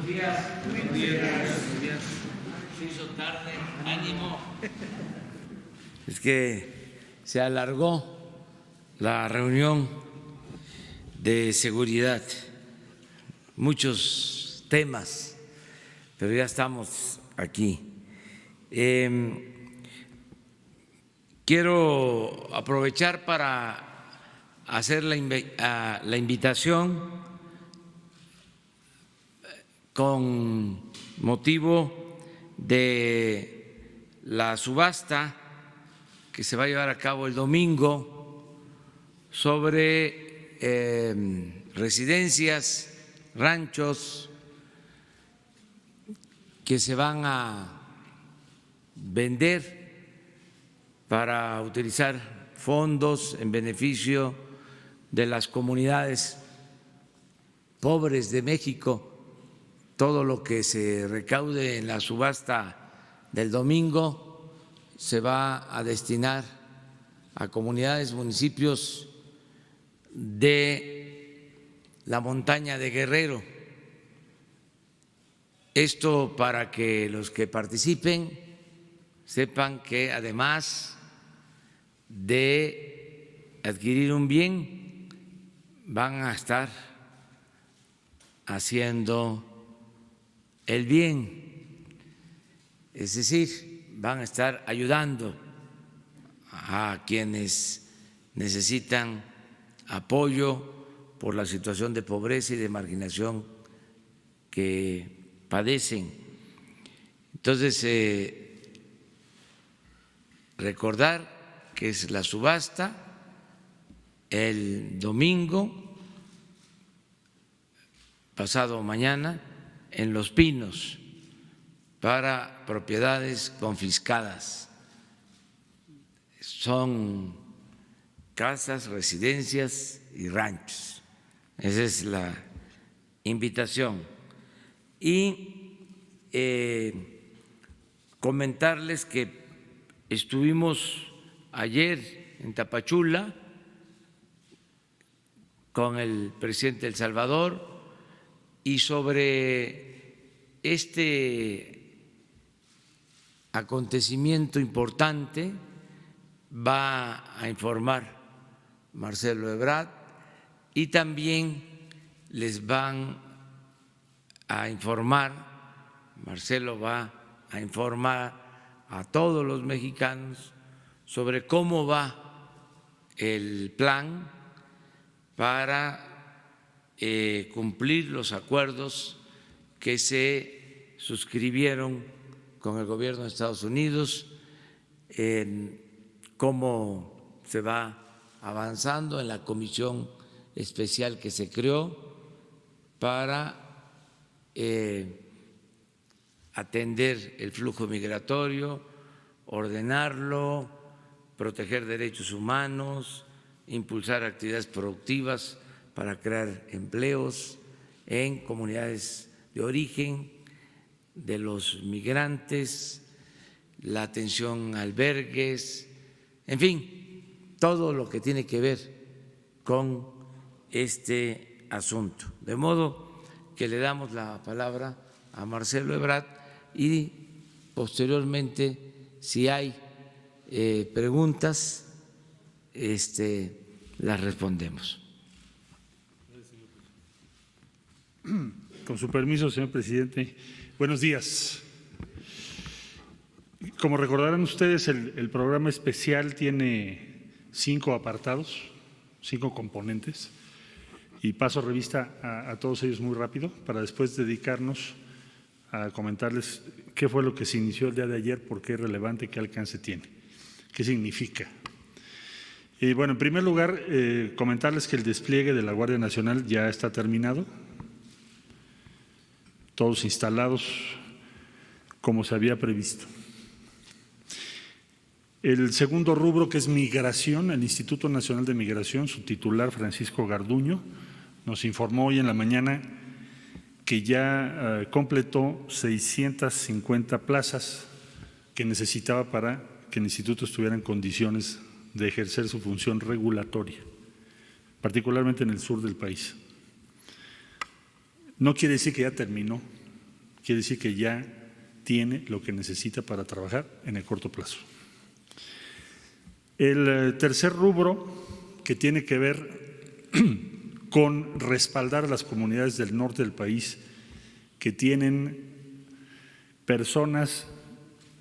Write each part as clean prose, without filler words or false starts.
Buenos días. Se hizo tarde, ánimo. Es que se alargó la reunión de seguridad, muchos temas, pero ya estamos aquí. Quiero aprovechar para hacer la invitación con motivo de la subasta que se va a llevar a cabo el domingo sobre residencias, ranchos que se van a vender para utilizar fondos en beneficio de las comunidades pobres de México. Todo lo que se recaude en la subasta del domingo se va a destinar a comunidades, municipios de la montaña de Guerrero. Esto para que los que participen sepan que además de adquirir un bien, van a estar haciendo el bien, es decir, van a estar ayudando a quienes necesitan apoyo por la situación de pobreza y de marginación que padecen. Entonces, recordar que es la subasta el domingo, pasado mañana, en Los Pinos, para propiedades confiscadas. Son casas, residencias y ranchos. Esa es la invitación. Y comentarles que estuvimos ayer en Tapachula con el presidente de El Salvador y sobre este acontecimiento importante va a informar Marcelo Ebrard y también les van a informar, Marcelo va a informar a todos los mexicanos sobre cómo va el plan para cumplir los acuerdos que se suscribieron con el gobierno de Estados Unidos, cómo se va avanzando en la comisión especial que se creó para atender el flujo migratorio, ordenarlo, proteger derechos humanos, impulsar actividades productivas para crear empleos en comunidades de origen de los migrantes, la atención a albergues, en fin, todo lo que tiene que ver con este asunto. De modo que le damos la palabra a Marcelo Ebrard y posteriormente, si hay preguntas, las respondemos. Con su permiso, señor presidente. Buenos días. Como recordarán ustedes, el programa especial tiene 5 apartados, 5 componentes, y paso revista a todos ellos muy rápido para después dedicarnos a comentarles qué fue lo que se inició el día de ayer, por qué es relevante, qué alcance tiene, qué significa. Y bueno, en primer lugar, comentarles que el despliegue de la Guardia Nacional ya está terminado, todos instalados como se había previsto. El segundo rubro, que es migración, el Instituto Nacional de Migración, su titular Francisco Garduño, nos informó hoy en la mañana que ya completó 650 plazas que necesitaba para que el instituto estuviera en condiciones de ejercer su función regulatoria, particularmente en el sur del país. No quiere decir que ya terminó, quiere decir que ya tiene lo que necesita para trabajar en el corto plazo. El tercer rubro, que tiene que ver con respaldar a las comunidades del norte del país que tienen personas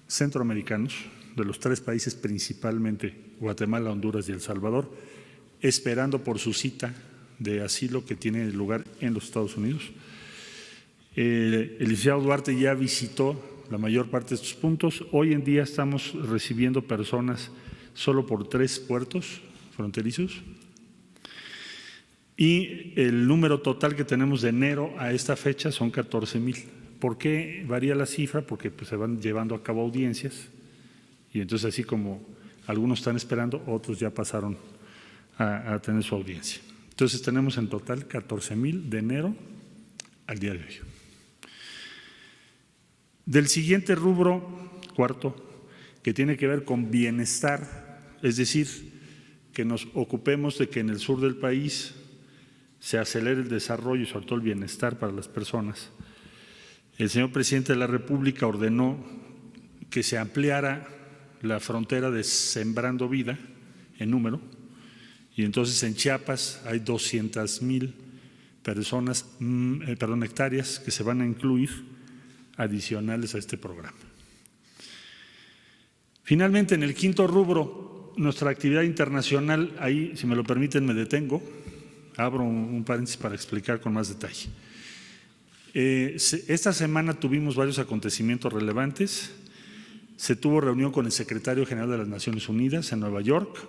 centroamericanos, de los 3 países principalmente, Guatemala, Honduras y El Salvador, esperando por su cita de asilo que tiene lugar en los Estados Unidos. El licenciado Duarte ya visitó la mayor parte de estos puntos. Hoy en día estamos recibiendo personas solo por 3 puertos fronterizos y el número total que tenemos de enero a esta fecha son 14,000. ¿Por qué varía la cifra? Porque pues, se van llevando a cabo audiencias y entonces así como algunos están esperando, otros ya pasaron a tener su audiencia. Entonces tenemos en total 14,000 de enero al día de hoy. Del siguiente rubro, cuarto, que tiene que ver con bienestar, es decir, que nos ocupemos de que en el sur del país se acelere el desarrollo y sobre todo el bienestar para las personas. El señor presidente de la República ordenó que se ampliara la frontera de Sembrando Vida en número, y entonces en Chiapas hay 200,000 personas, hectáreas que se van a incluir adicionales a este programa. Finalmente, en el quinto rubro, nuestra actividad internacional, ahí, si me lo permiten, me detengo, abro un paréntesis para explicar con más detalle. Esta semana tuvimos varios acontecimientos relevantes. Se tuvo reunión con el secretario general de las Naciones Unidas en Nueva York,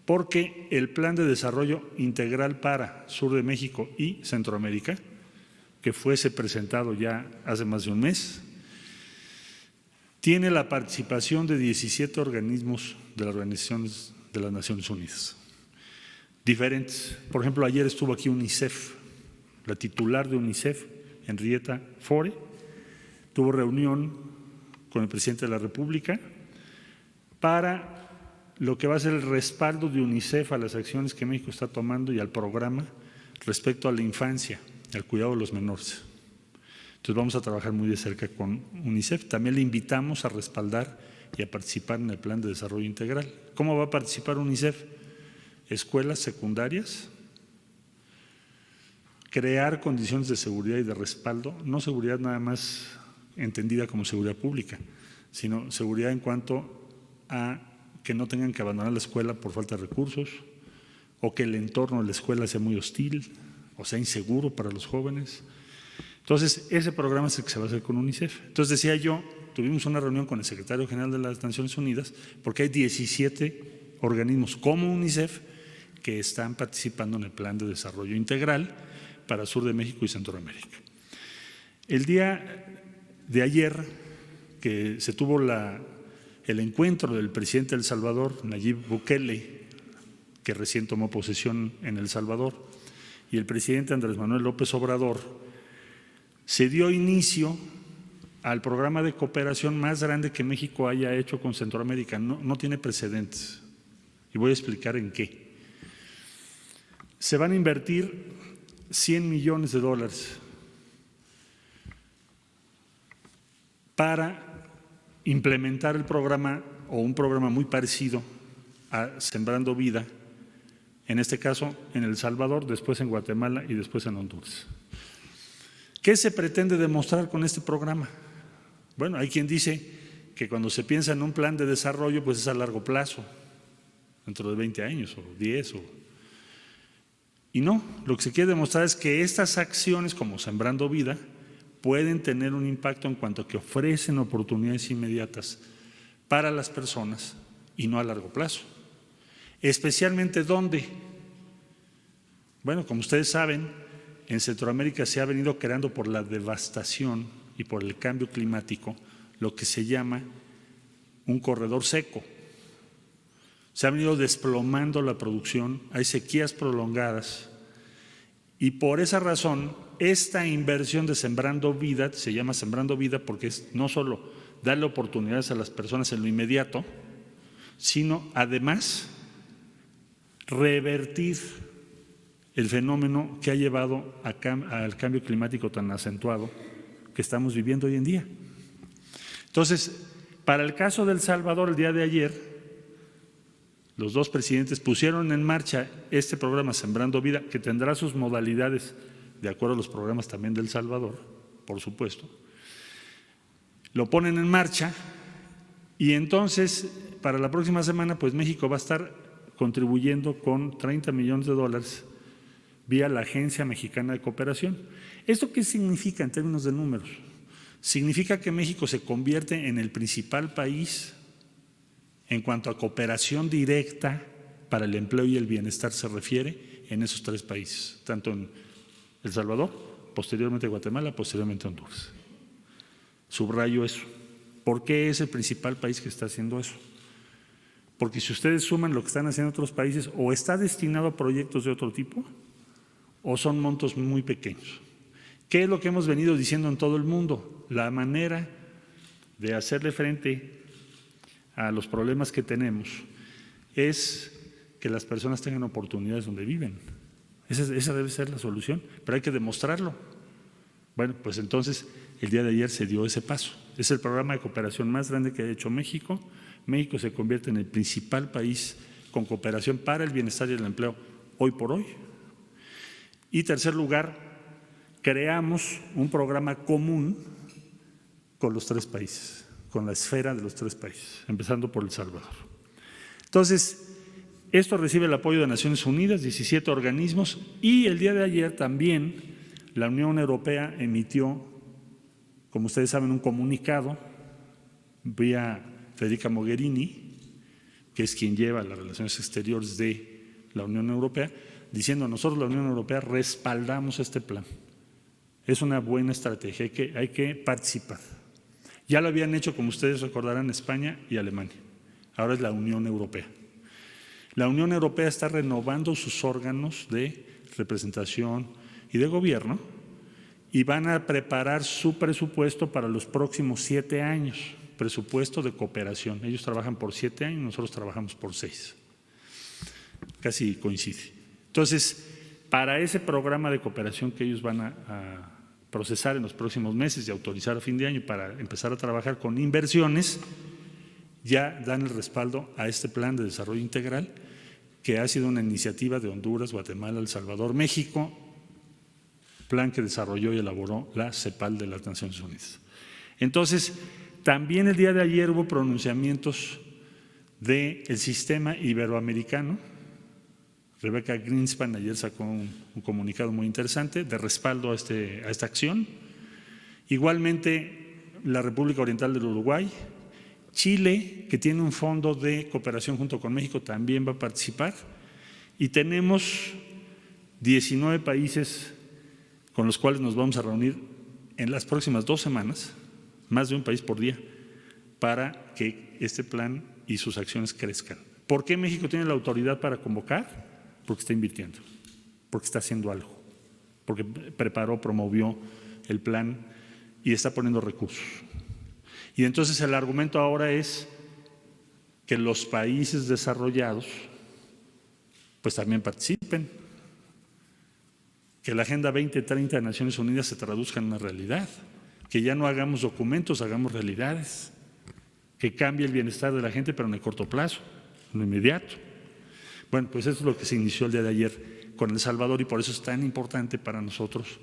porque el Plan de Desarrollo Integral para Sur de México y Centroamérica, que fuese presentado ya hace más de un mes, tiene la participación de 17 organismos de las organizaciones de las Naciones Unidas, diferentes. Por ejemplo, ayer estuvo aquí UNICEF, la titular de UNICEF, Henrietta Fore, tuvo reunión con el presidente de la República para lo que va a ser el respaldo de UNICEF a las acciones que México está tomando y al programa respecto a la infancia, al cuidado de los menores. Entonces vamos a trabajar muy de cerca con UNICEF. También le invitamos a respaldar y a participar en el Plan de Desarrollo Integral. ¿Cómo va a participar UNICEF? Escuelas secundarias, crear condiciones de seguridad y de respaldo, no seguridad nada más entendida como seguridad pública, sino seguridad en cuanto a que no tengan que abandonar la escuela por falta de recursos o que el entorno de la escuela sea muy hostil o sea inseguro para los jóvenes. Entonces, ese programa es el que se va a hacer con UNICEF. Entonces, decía yo, tuvimos una reunión con el secretario general de las Naciones Unidas porque hay 17 organismos como UNICEF que están participando en el Plan de Desarrollo Integral para Sur de México y Centroamérica. El día de ayer que se tuvo el encuentro del presidente de El Salvador, Nayib Bukele, que recién tomó posesión en El Salvador, y el presidente Andrés Manuel López Obrador, se dio inicio al programa de cooperación más grande que México haya hecho con Centroamérica. No tiene precedentes y voy a explicar en qué. Se van a invertir $100 millones para implementar el programa o un programa muy parecido a Sembrando Vida, en este caso en El Salvador, después en Guatemala y después en Honduras. ¿Qué se pretende demostrar con este programa? Bueno, hay quien dice que cuando se piensa en un plan de desarrollo, pues es a largo plazo, dentro de 20 años o 10 y no, lo que se quiere demostrar es que estas acciones como Sembrando Vida pueden tener un impacto en cuanto a que ofrecen oportunidades inmediatas para las personas y no a largo plazo. Especialmente ¿dónde? Bueno, como ustedes saben, en Centroamérica se ha venido creando por la devastación y por el cambio climático lo que se llama un corredor seco. Se ha venido desplomando la producción, hay sequías prolongadas y por esa razón esta inversión de Sembrando Vida, se llama Sembrando Vida porque es no solo darle oportunidades a las personas en lo inmediato, sino además revertir el fenómeno que ha llevado al cambio climático tan acentuado que estamos viviendo hoy en día. Entonces, para el caso de El Salvador, el día de ayer, los dos presidentes pusieron en marcha este programa Sembrando Vida, que tendrá sus modalidades de acuerdo a los programas también de El Salvador, por supuesto. Lo ponen en marcha y entonces para la próxima semana pues México va a estar contribuyendo con $30 millones vía la Agencia Mexicana de Cooperación. ¿Esto qué significa en términos de números? Significa que México se convierte en el principal país en cuanto a cooperación directa para el empleo y el bienestar se refiere en esos tres países, tanto en El Salvador, posteriormente Guatemala, posteriormente Honduras. Subrayo eso. ¿Por qué es el principal país que está haciendo eso? Porque si ustedes suman lo que están haciendo otros países, o está destinado a proyectos de otro tipo, o son montos muy pequeños. ¿Qué es lo que hemos venido diciendo en todo el mundo? La manera de hacerle frente a los problemas que tenemos es que las personas tengan oportunidades donde viven. Esa debe ser la solución, pero hay que demostrarlo. Bueno, pues entonces el día de ayer se dio ese paso. Es el programa de cooperación más grande que ha hecho México. México se convierte en el principal país con cooperación para el bienestar y el empleo hoy por hoy. Y tercer lugar, creamos un programa común con los tres países, con la esfera de los tres países, empezando por El Salvador. Entonces, esto recibe el apoyo de Naciones Unidas, 17 organismos, y el día de ayer también la Unión Europea emitió, como ustedes saben, un comunicado vía Federica Mogherini, que es quien lleva las relaciones exteriores de la Unión Europea, diciendo: nosotros, la Unión Europea, respaldamos este plan. Es una buena estrategia, hay que participar. Ya lo habían hecho, como ustedes recordarán, España y Alemania. Ahora es la Unión Europea. La Unión Europea está renovando sus órganos de representación y de gobierno y van a preparar su presupuesto para los próximos 7 años, presupuesto de cooperación. Ellos trabajan por 7 años, nosotros trabajamos por 6. Casi coincide. Entonces, para ese programa de cooperación que ellos van a procesar en los próximos meses y autorizar a fin de año para empezar a trabajar con inversiones, ya dan el respaldo a este plan de desarrollo integral que ha sido una iniciativa de Honduras, Guatemala, El Salvador, México, plan que desarrolló y elaboró la CEPAL de las Naciones Unidas. Entonces, también el día de ayer hubo pronunciamientos del sistema iberoamericano. Rebecca Greenspan ayer sacó un comunicado muy interesante de respaldo a esta acción. Igualmente, la República Oriental del Uruguay, Chile, que tiene un fondo de cooperación junto con México, también va a participar. Y tenemos 19 países con los cuales nos vamos a reunir en las próximas 2 semanas, más de un país por día, para que este plan y sus acciones crezcan. ¿Por qué México tiene la autoridad para convocar? Porque está invirtiendo, porque está haciendo algo, porque preparó, promovió el plan y está poniendo recursos. Y entonces el argumento ahora es que los países desarrollados pues también participen, que la Agenda 2030 de Naciones Unidas se traduzca en una realidad, que ya no hagamos documentos, hagamos realidades, que cambie el bienestar de la gente, pero en el corto plazo, en lo inmediato. Bueno, pues eso es lo que se inició el día de ayer con El Salvador y por eso es tan importante para nosotros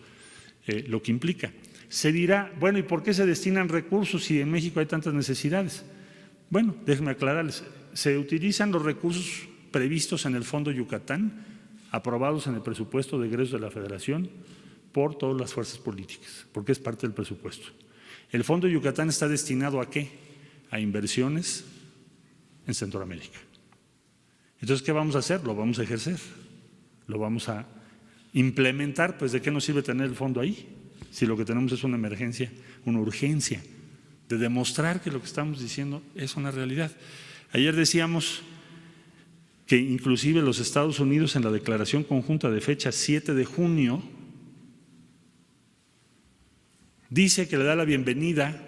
lo que implica. Se dirá, bueno, ¿y por qué se destinan recursos si en México hay tantas necesidades? Bueno, déjenme aclararles, se utilizan los recursos previstos en el Fondo Yucatán, aprobados en el presupuesto de egresos de la Federación por todas las fuerzas políticas, porque es parte del presupuesto. El Fondo Yucatán está destinado ¿a qué? A inversiones en Centroamérica. Entonces, ¿qué vamos a hacer? Lo vamos a ejercer, lo vamos a implementar. Pues, ¿de qué nos sirve tener el fondo ahí? Si lo que tenemos es una emergencia, una urgencia de demostrar que lo que estamos diciendo es una realidad. Ayer decíamos que inclusive los Estados Unidos en la declaración conjunta de fecha 7 de junio dice que le da la bienvenida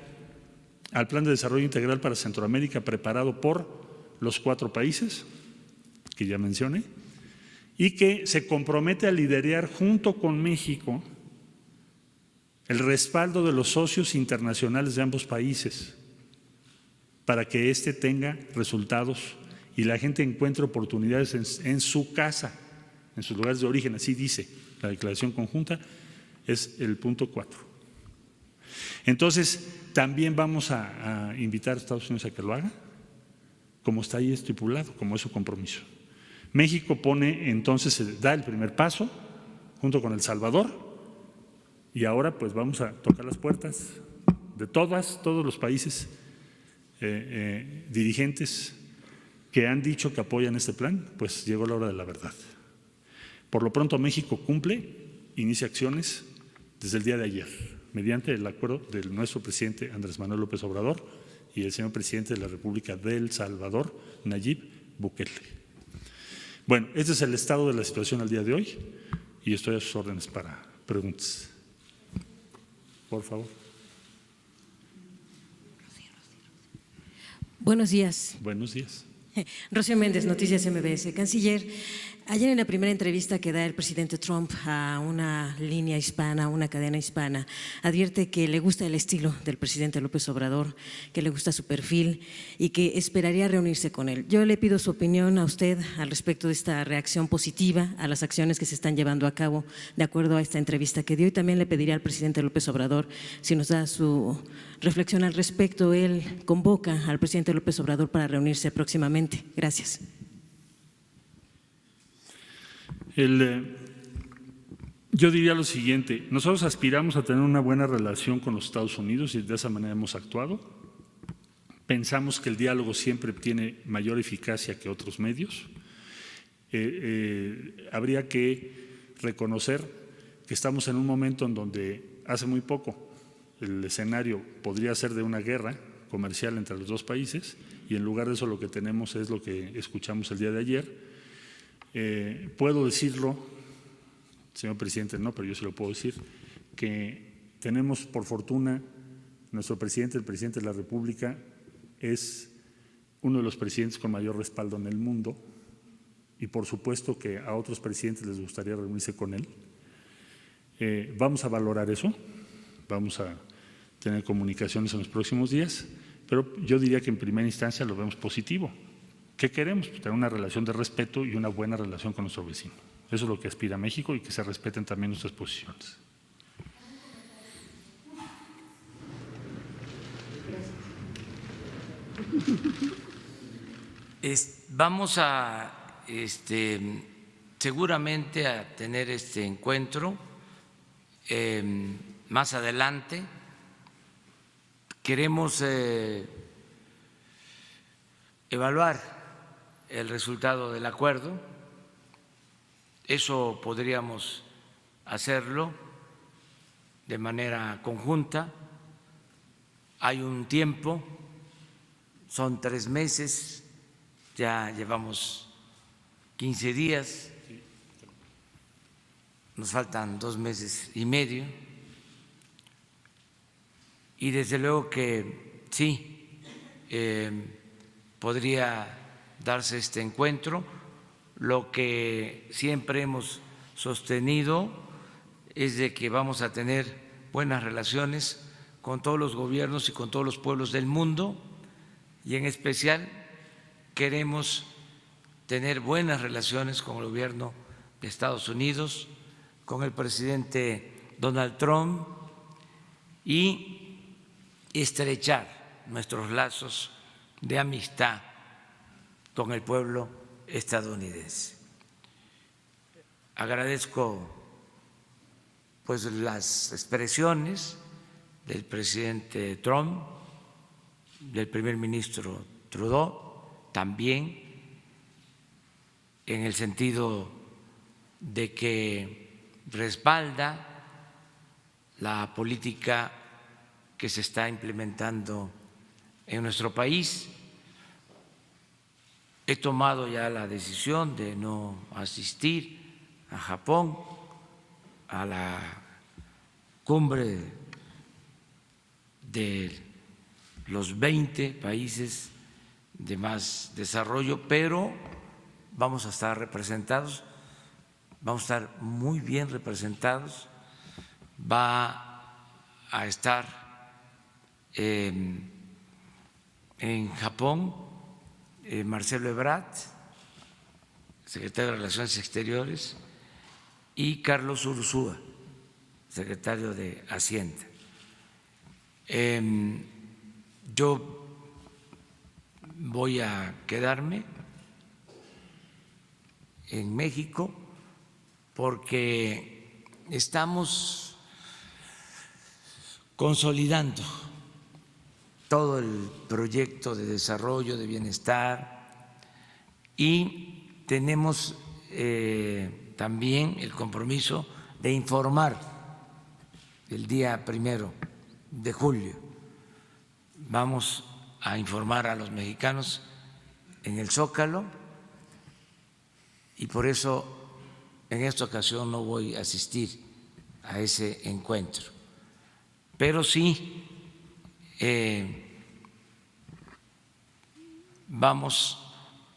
al Plan de Desarrollo Integral para Centroamérica preparado por los 4 países que ya mencioné y que se compromete a liderar junto con México el respaldo de los socios internacionales de ambos países para que éste tenga resultados y la gente encuentre oportunidades en su casa, en sus lugares de origen, así dice la declaración conjunta, es el punto 4. Entonces, también vamos a invitar a Estados Unidos a que lo haga, como está ahí estipulado, como es su compromiso. México pone entonces, da el primer paso junto con El Salvador y ahora pues vamos a tocar las puertas de todos los países dirigentes que han dicho que apoyan este plan, pues llegó la hora de la verdad. Por lo pronto México cumple, inicia acciones desde el día de ayer, mediante el acuerdo de nuestro presidente Andrés Manuel López Obrador y el señor presidente de la República de El Salvador, Nayib Bukele. Bueno, este es el estado de la situación al día de hoy y estoy a sus órdenes para preguntas. Por favor. Buenos días. Buenos días. Rocío Méndez, Noticias MBS. Canciller, ayer en la primera entrevista que da el presidente Trump a una línea hispana, a una cadena hispana, advierte que le gusta el estilo del presidente López Obrador, que le gusta su perfil y que esperaría reunirse con él. Yo le pido su opinión a usted al respecto de esta reacción positiva a las acciones que se están llevando a cabo de acuerdo a esta entrevista que dio, y también le pediría al presidente López Obrador si nos da su reflexión al respecto. Él convoca al presidente López Obrador para reunirse próximamente. Gracias. Yo diría lo siguiente, nosotros aspiramos a tener una buena relación con los Estados Unidos y de esa manera hemos actuado. Pensamos que el diálogo siempre tiene mayor eficacia que otros medios. Habría que reconocer que estamos en un momento en donde hace muy poco el escenario podría ser de una guerra comercial entre los dos países y en lugar de eso lo que tenemos es lo que escuchamos el día de ayer. Puedo decirlo, señor presidente, no, pero yo se lo puedo decir, que tenemos por fortuna nuestro presidente, el presidente de la República, es uno de los presidentes con mayor respaldo en el mundo y por supuesto que a otros presidentes les gustaría reunirse con él. Vamos a valorar eso, vamos a tener comunicaciones en los próximos días, pero yo diría que en primera instancia lo vemos positivo. ¿Qué queremos? Pues tener una relación de respeto y una buena relación con nuestro vecino. Eso es lo que aspira México y que se respeten también nuestras posiciones. Vamos a seguramente a tener este encuentro más adelante. Queremos evaluar el resultado del acuerdo. Eso podríamos hacerlo de manera conjunta. Hay un tiempo, son 3 meses, ya llevamos 15 días, nos faltan 2 meses y medio. Y desde luego que sí, podría darse este encuentro. Lo que siempre hemos sostenido es de que vamos a tener buenas relaciones con todos los gobiernos y con todos los pueblos del mundo y en especial queremos tener buenas relaciones con el gobierno de Estados Unidos, con el presidente Donald Trump y estrechar nuestros lazos de amistad con el pueblo estadounidense. Agradezco pues las expresiones del presidente Trump, del primer ministro Trudeau, también en el sentido de que respalda la política que se está implementando en nuestro país. He tomado ya la decisión de no asistir a Japón, a la cumbre de los 20 países de más desarrollo, pero vamos a estar representados, vamos a estar muy bien representados. Va a estar en Japón Marcelo Ebrard, secretario de Relaciones Exteriores, y Carlos Ursúa, secretario de Hacienda. Yo voy a quedarme en México porque estamos consolidando todo el proyecto de desarrollo, de bienestar, y tenemos también el compromiso de informar el día 1 de julio. Vamos a informar a los mexicanos en el Zócalo y por eso en esta ocasión no voy a asistir a ese encuentro. Pero sí vamos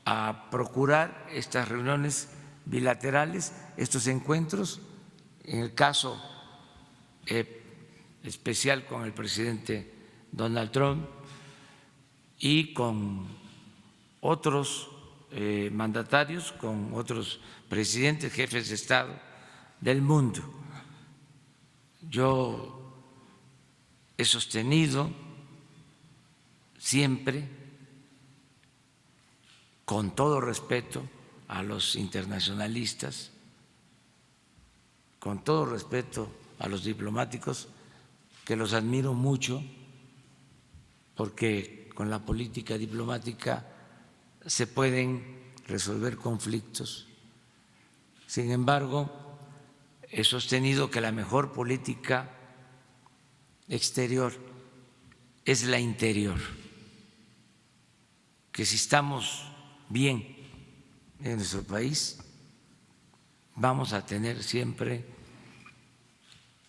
a procurar estas reuniones bilaterales, estos encuentros, en el caso especial con el presidente Donald Trump y con otros mandatarios, con otros presidentes, jefes de Estado del mundo. Yo he sostenido siempre, con todo respeto a los internacionalistas, con todo respeto a los diplomáticos, que los admiro mucho, porque con la política diplomática se pueden resolver conflictos. Sin embargo, he sostenido que la mejor política exterior es la interior, que si estamos bien en nuestro país, vamos a tener siempre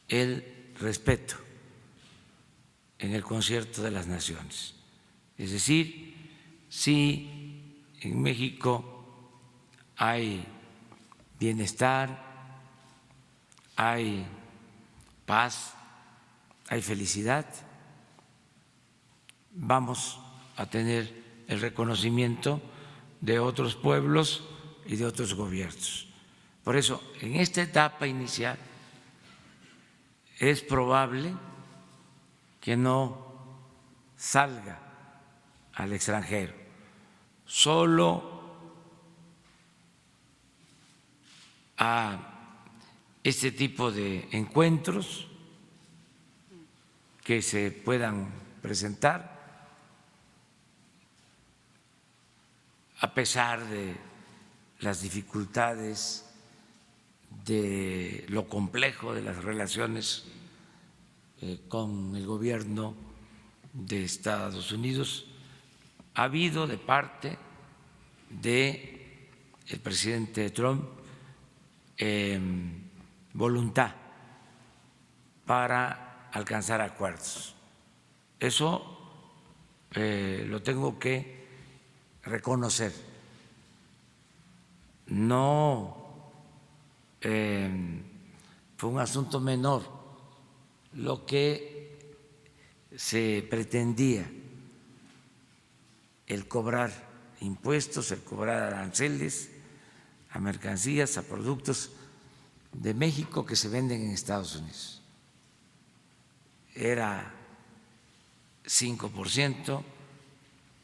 el respeto en el concierto de las naciones. Es decir, si en México hay bienestar, hay paz, hay felicidad, vamos a tener el reconocimiento de otros pueblos y de otros gobiernos. Por eso, en esta etapa inicial es probable que no salga al extranjero, solo a este tipo de encuentros que se puedan presentar, a pesar de las dificultades, de lo complejo de las relaciones con el gobierno de Estados Unidos. Ha habido de parte del presidente Trump voluntad para alcanzar acuerdos. Eso lo tengo que reconocer. No fue un asunto menor lo que se pretendía, el cobrar impuestos, el cobrar aranceles a mercancías, a productos de México que se venden en Estados Unidos. Era 5%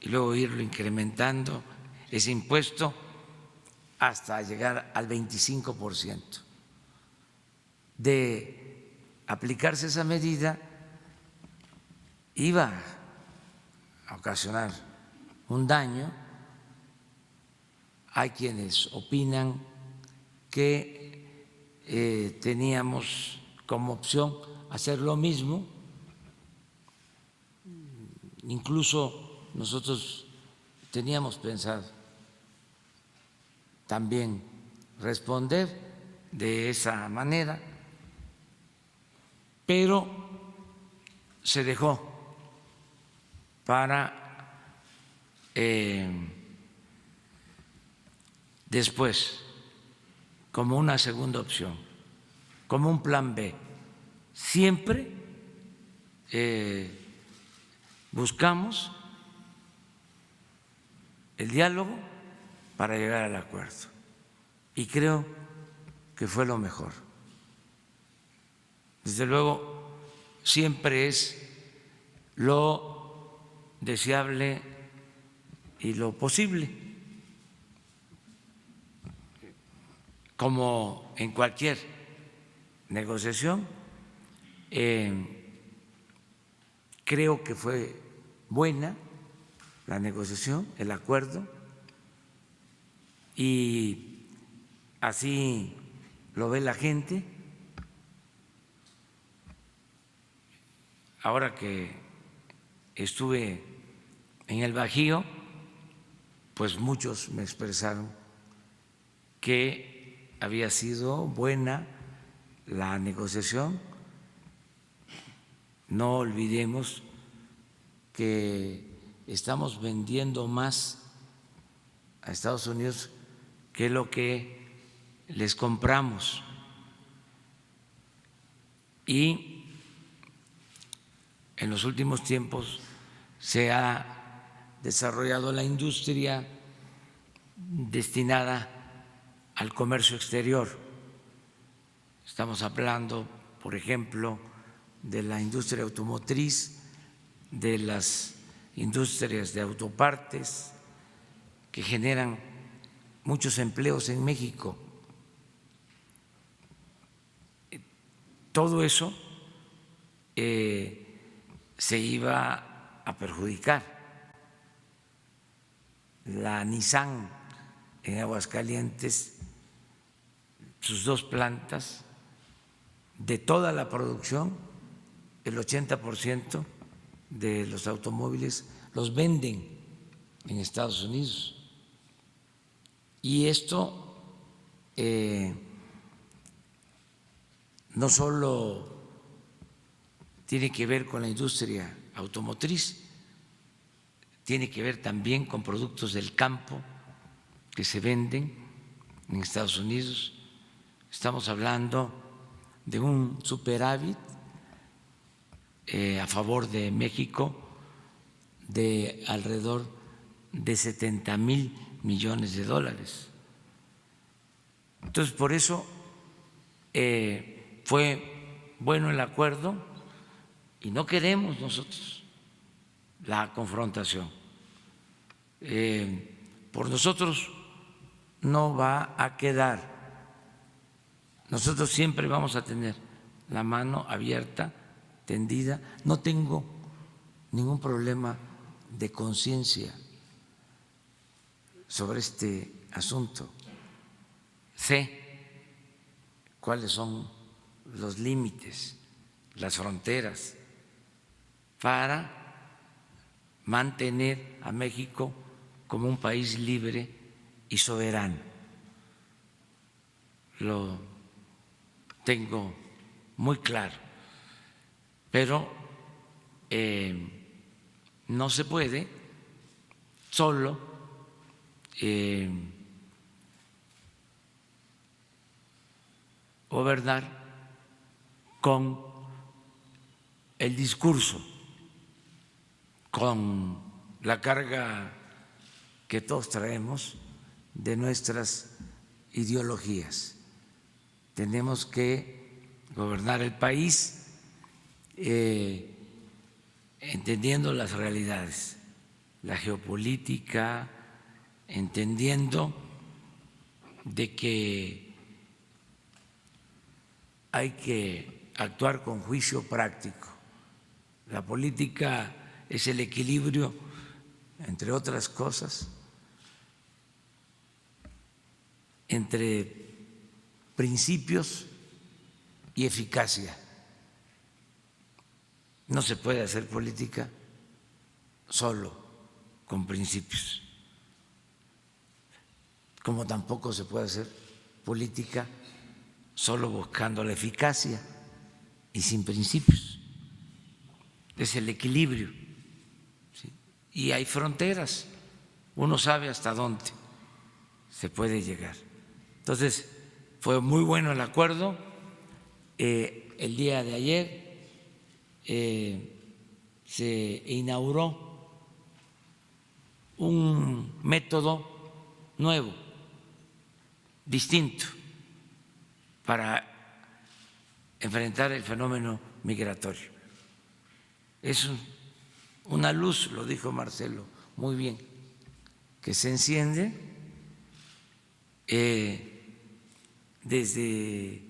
y luego irlo incrementando ese impuesto hasta llegar al 25%. De aplicarse esa medida, iba a ocasionar un daño. Hay quienes opinan que teníamos como opción hacer lo mismo. Incluso nosotros teníamos pensado también responder de esa manera, pero se dejó para después, como una segunda opción, como un plan B, siempre buscamos el diálogo para llegar al acuerdo y creo que fue lo mejor. Desde luego, siempre es lo deseable y lo posible, como en cualquier negociación. Creo que fue buena la negociación, el acuerdo, y así lo ve la gente. Ahora que estuve en el Bajío, pues muchos me expresaron que había sido buena la negociación. No olvidemos que estamos vendiendo más a Estados Unidos que lo que les compramos, y en los últimos tiempos se ha desarrollado la industria destinada al comercio exterior. Estamos hablando, por ejemplo, de la industria automotriz, de las industrias de autopartes que generan muchos empleos en México. Todo eso se iba a perjudicar. La Nissan en Aguascalientes, sus 2 plantas, de toda la producción, el 80% de los automóviles los venden en Estados Unidos. Y esto no solo tiene que ver con la industria automotriz, tiene que ver también con productos del campo que se venden en Estados Unidos. Estamos hablando de un superávit a favor de México de alrededor de 70,000 millones de dólares. Entonces, por eso fue bueno el acuerdo y no queremos nosotros la confrontación. Por nosotros no va a quedar. Nosotros siempre vamos a tener la mano abierta, tendida. No tengo ningún problema de conciencia sobre este asunto. Sé cuáles son los límites, las fronteras, para mantener a México como un país libre y soberano. Lo tengo muy claro, pero no se puede solo gobernar con el discurso, con la carga que todos traemos de nuestras ideologías. Tenemos que gobernar el país entendiendo las realidades, la geopolítica, entendiendo de que hay que actuar con juicio práctico. La política es el equilibrio, entre otras cosas, entre principios y eficacia. No se puede hacer política solo con principios, como tampoco se puede hacer política solo buscando la eficacia y sin principios. Es el equilibrio, ¿sí? Y hay fronteras, uno sabe hasta dónde se puede llegar. Entonces, fue muy bueno el acuerdo. El día de ayer se inauguró un método nuevo, distinto, para enfrentar el fenómeno migratorio. Es una luz, lo dijo Marcelo muy bien, que se enciende desde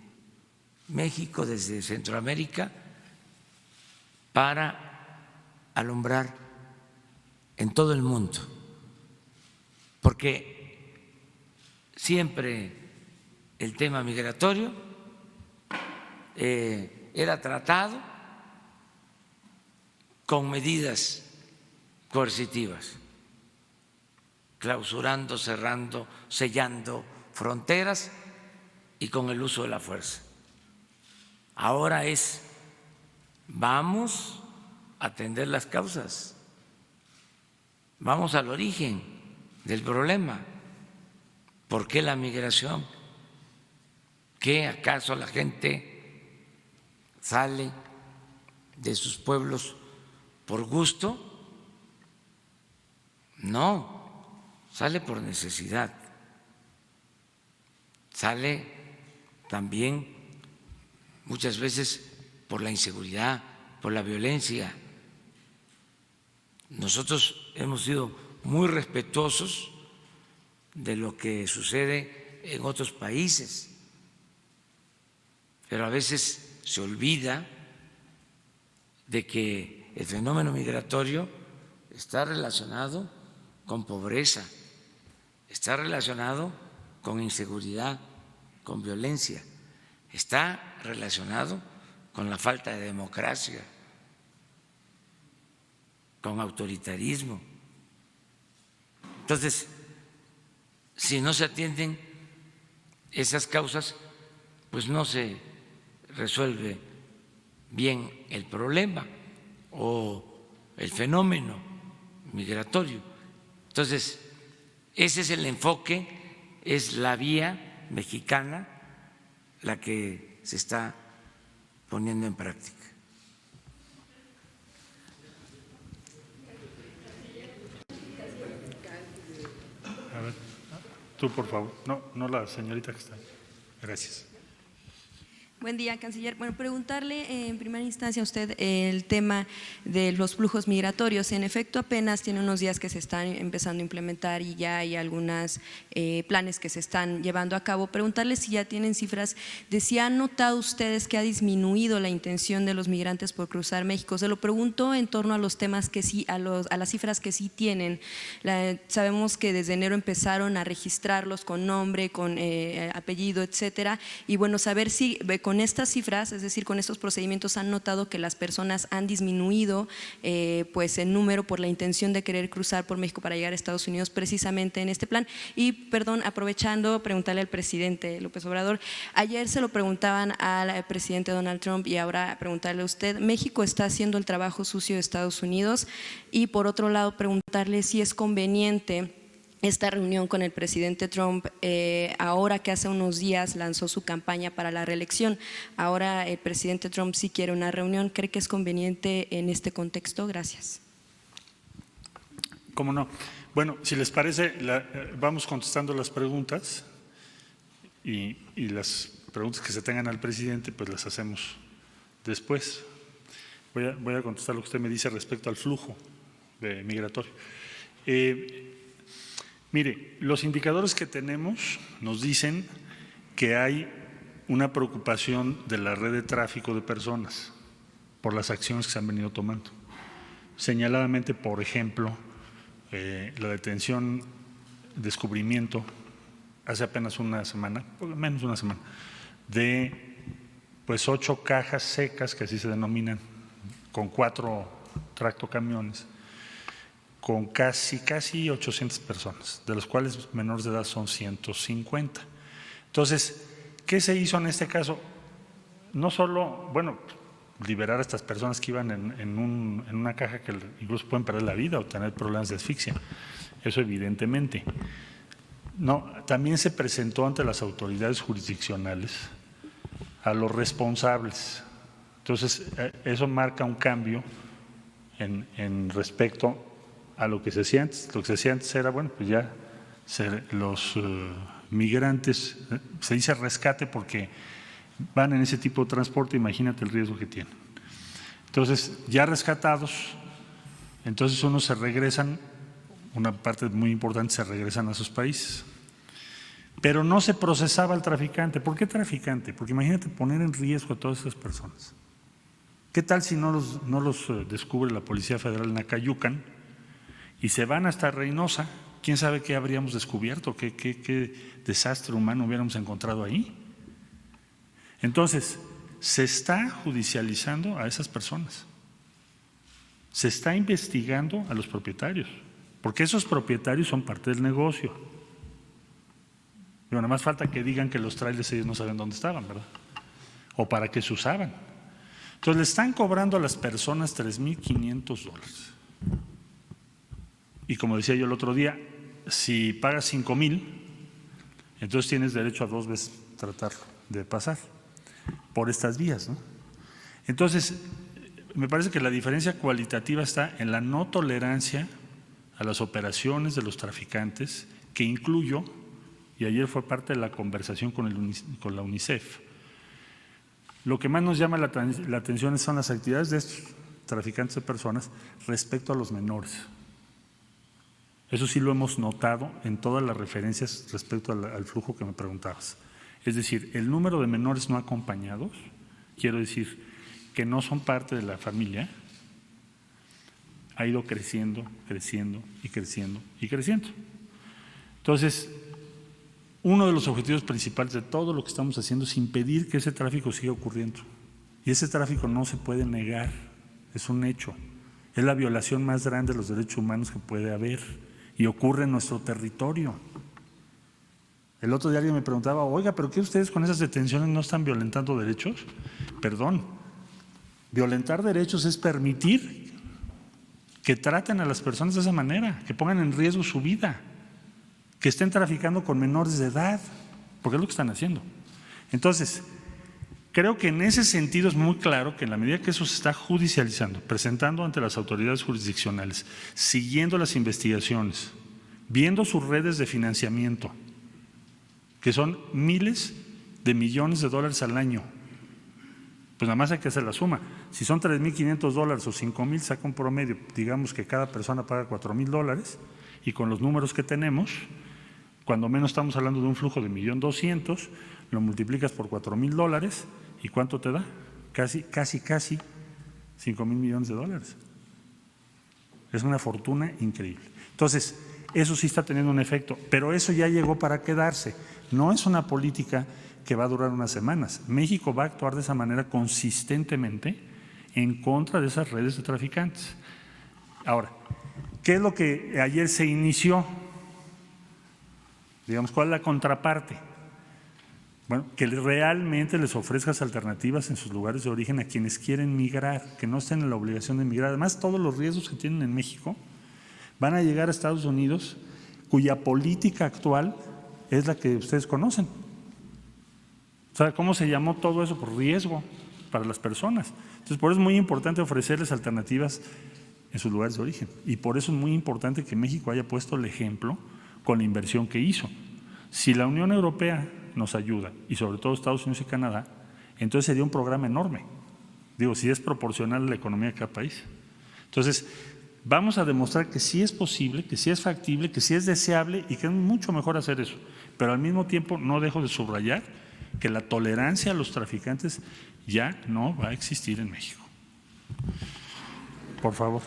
México, desde Centroamérica, para alumbrar en todo el mundo, porque siempre el tema migratorio era tratado con medidas coercitivas, clausurando, cerrando, sellando fronteras y con el uso de la fuerza. Ahora vamos a atender las causas, vamos al origen del problema. ¿Por qué la migración? ¿Qué acaso la gente sale de sus pueblos por gusto? No, sale por necesidad, sale también muchas veces por la inseguridad, por la violencia. Nosotros hemos sido muy respetuosos de lo que sucede en otros países, pero a veces se olvida de que el fenómeno migratorio está relacionado con pobreza, está relacionado con inseguridad, con violencia, está relacionado con la falta de democracia, con autoritarismo. Entonces, si no se atienden esas causas, pues no se resuelve bien el problema o el fenómeno migratorio. Entonces, ese es el enfoque, es la vía mexicana la que se está poniendo en práctica. A ver, tú por favor. No la señorita que está ahí. Gracias. Buen día, canciller. Bueno, preguntarle en primera instancia a usted el tema de los flujos migratorios. En efecto, apenas tiene unos días que se están empezando a implementar y ya hay algunos planes que se están llevando a cabo. Preguntarle si ya tienen cifras de si han notado ustedes que ha disminuido la intención de los migrantes por cruzar México. Se lo pregunto en torno a los temas que sí, a las cifras que sí tienen. Sabemos que desde enero empezaron a registrarlos con nombre, con apellido, etcétera. Y bueno, saber si con estas cifras, es decir, con estos procedimientos, han notado que las personas han disminuido pues en número por la intención de querer cruzar por México para llegar a Estados Unidos precisamente en este plan. Y perdón, aprovechando, preguntarle al presidente López Obrador, ayer se lo preguntaban al presidente Donald Trump y ahora preguntarle a usted, México está haciendo el trabajo sucio de Estados Unidos, y por otro lado preguntarle si es conveniente esta reunión con el presidente Trump, ahora que hace unos días lanzó su campaña para la reelección. Ahora el presidente Trump sí quiere una reunión. ¿Cree que es conveniente en este contexto? Gracias. ¿Cómo no? Bueno, si les parece, vamos contestando las preguntas y las preguntas que se tengan al presidente, pues las hacemos después. Voy a contestar lo que usted me dice respecto al flujo migratorio. Mire, los indicadores que tenemos nos dicen que hay una preocupación de la red de tráfico de personas por las acciones que se han venido tomando. Señaladamente, por ejemplo, la detención, descubrimiento, hace apenas una semana, menos de una semana, de pues 8 cajas secas, que así se denominan, con 4 tractocamiones, con casi 800 personas, de los cuales menores de edad son 150. Entonces, ¿qué se hizo en este caso? No solo, bueno, liberar a estas personas que iban en una caja que incluso pueden perder la vida o tener problemas de asfixia, eso evidentemente. No, también se presentó ante las autoridades jurisdiccionales a los responsables. Entonces, eso marca un cambio en respecto a lo que se hacía antes. Lo que se hacía antes era, bueno, pues ya los migrantes, se dice rescate porque van en ese tipo de transporte, imagínate el riesgo que tienen. Entonces, ya rescatados, entonces unos se regresan, una parte muy importante se regresan a sus países. Pero no se procesaba al traficante. ¿Por qué traficante? Porque imagínate poner en riesgo a todas esas personas. ¿Qué tal si no los descubre la Policía Federal en Acayucan y se van hasta Reynosa? ¿Quién sabe qué habríamos descubierto? ¿Qué desastre humano hubiéramos encontrado ahí? Entonces, se está judicializando a esas personas. Se está investigando a los propietarios, porque esos propietarios son parte del negocio. Nada más falta que digan que los trailers ellos no saben dónde estaban, ¿verdad? O para qué se usaban. Entonces le están cobrando a las personas $3,500. Y como decía yo el otro día, si pagas 5,000, entonces tienes derecho a 2 veces tratarlo de pasar por estas vías, ¿no? Entonces, me parece que la diferencia cualitativa está en la no tolerancia a las operaciones de los traficantes, que incluyo, y ayer fue parte de la conversación con la UNICEF. Lo que más nos llama la atención son las actividades de estos traficantes de personas respecto a los menores. Eso sí lo hemos notado en todas las referencias respecto al flujo que me preguntabas. Es decir, el número de menores no acompañados, quiero decir que no son parte de la familia, ha ido creciendo, creciendo y creciendo y creciendo. Entonces, uno de los objetivos principales de todo lo que estamos haciendo es impedir que ese tráfico siga ocurriendo. Y ese tráfico no se puede negar, es un hecho. Es la violación más grande de los derechos humanos que puede haber y ocurre en nuestro territorio. El otro día alguien me preguntaba, oiga, ¿pero qué ustedes con esas detenciones no están violentando derechos? Perdón, violentar derechos es permitir que traten a las personas de esa manera, que pongan en riesgo su vida, que estén traficando con menores de edad, porque es lo que están haciendo. Entonces, creo que en ese sentido es muy claro que en la medida que eso se está judicializando, presentando ante las autoridades jurisdiccionales, siguiendo las investigaciones, viendo sus redes de financiamiento, que son miles de millones de dólares al año, pues nada más hay que hacer la suma. Si son $3,500 o 5,000, saca un promedio, digamos que cada persona paga $4,000, y con los números que tenemos, cuando menos estamos hablando de un flujo de 1,200,000, lo multiplicas por $4,000 y ¿cuánto te da? Casi $5,000 millones. Es una fortuna increíble. Entonces, eso sí está teniendo un efecto, pero eso ya llegó para quedarse. No es una política que va a durar unas semanas. México va a actuar de esa manera consistentemente en contra de esas redes de traficantes. Ahora, ¿qué es lo que ayer se inició? Digamos, ¿cuál es la contraparte? Bueno, que realmente les ofrezcas alternativas en sus lugares de origen a quienes quieren migrar, que no estén en la obligación de migrar. Además, todos los riesgos que tienen en México van a llegar a Estados Unidos, cuya política actual es la que ustedes conocen. O sea, ¿cómo se llamó todo eso? Por riesgo para las personas. Entonces, por eso es muy importante ofrecerles alternativas en sus lugares de origen. Y por eso es muy importante que México haya puesto el ejemplo con la inversión que hizo. Si la Unión Europea nos ayuda, y sobre todo Estados Unidos y Canadá, entonces sería un programa enorme. Digo, si es proporcional a la economía de cada país. Entonces, vamos a demostrar que sí es posible, que sí es factible, que sí es deseable y que es mucho mejor hacer eso. Pero al mismo tiempo no dejo de subrayar que la tolerancia a los traficantes ya no va a existir en México. Por favor.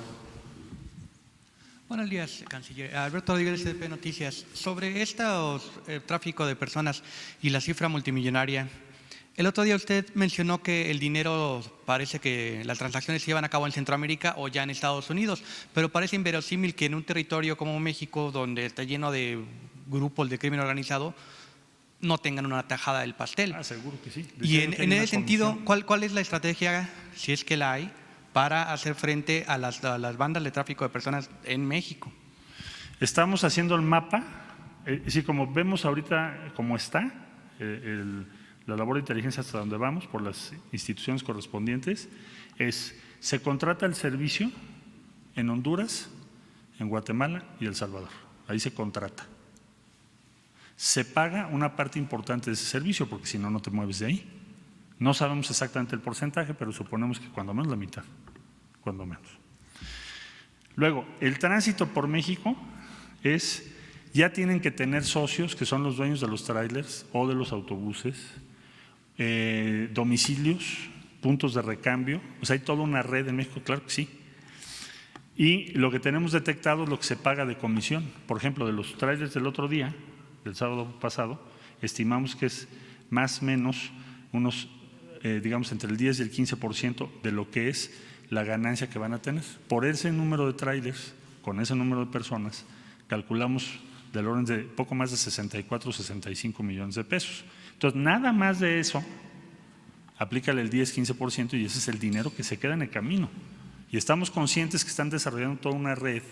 Buenos días, canciller. Alberto Rodríguez, CDP Noticias. Sobre tráfico de personas y la cifra multimillonaria, el otro día usted mencionó que el dinero, parece que las transacciones se llevan a cabo en Centroamérica o ya en Estados Unidos, pero parece inverosímil que en un territorio como México, donde está lleno de grupos de crimen organizado, no tengan una tajada del pastel. Seguro que sí. Y en ese sentido, ¿cuál es la estrategia, si es que la hay, para hacer frente a las bandas de tráfico de personas en México? Estamos haciendo el mapa, como vemos ahorita cómo está la labor de inteligencia hasta donde vamos por las instituciones correspondientes, se contrata el servicio en Honduras, en Guatemala y El Salvador. Ahí se contrata. Se paga una parte importante de ese servicio porque si no, no te mueves de ahí. No sabemos exactamente el porcentaje, pero suponemos que cuando menos la mitad, cuando menos. Luego, el tránsito por México ya tienen que tener socios que son los dueños de los tráilers o de los autobuses, domicilios, puntos de recambio, o sea, hay toda una red en México, claro que sí. Y lo que tenemos detectado es lo que se paga de comisión. Por ejemplo, de los trailers del otro día, del sábado pasado, estimamos que es más o menos unos, digamos, entre el 10 y el 15% de lo que es la ganancia que van a tener. Por ese número de trailers, con ese número de personas, calculamos del orden de poco más de 64 o 65 millones de pesos. Entonces, nada más de eso, aplícale el 10-15% y ese es el dinero que se queda en el camino. Y estamos conscientes que están desarrollando toda una red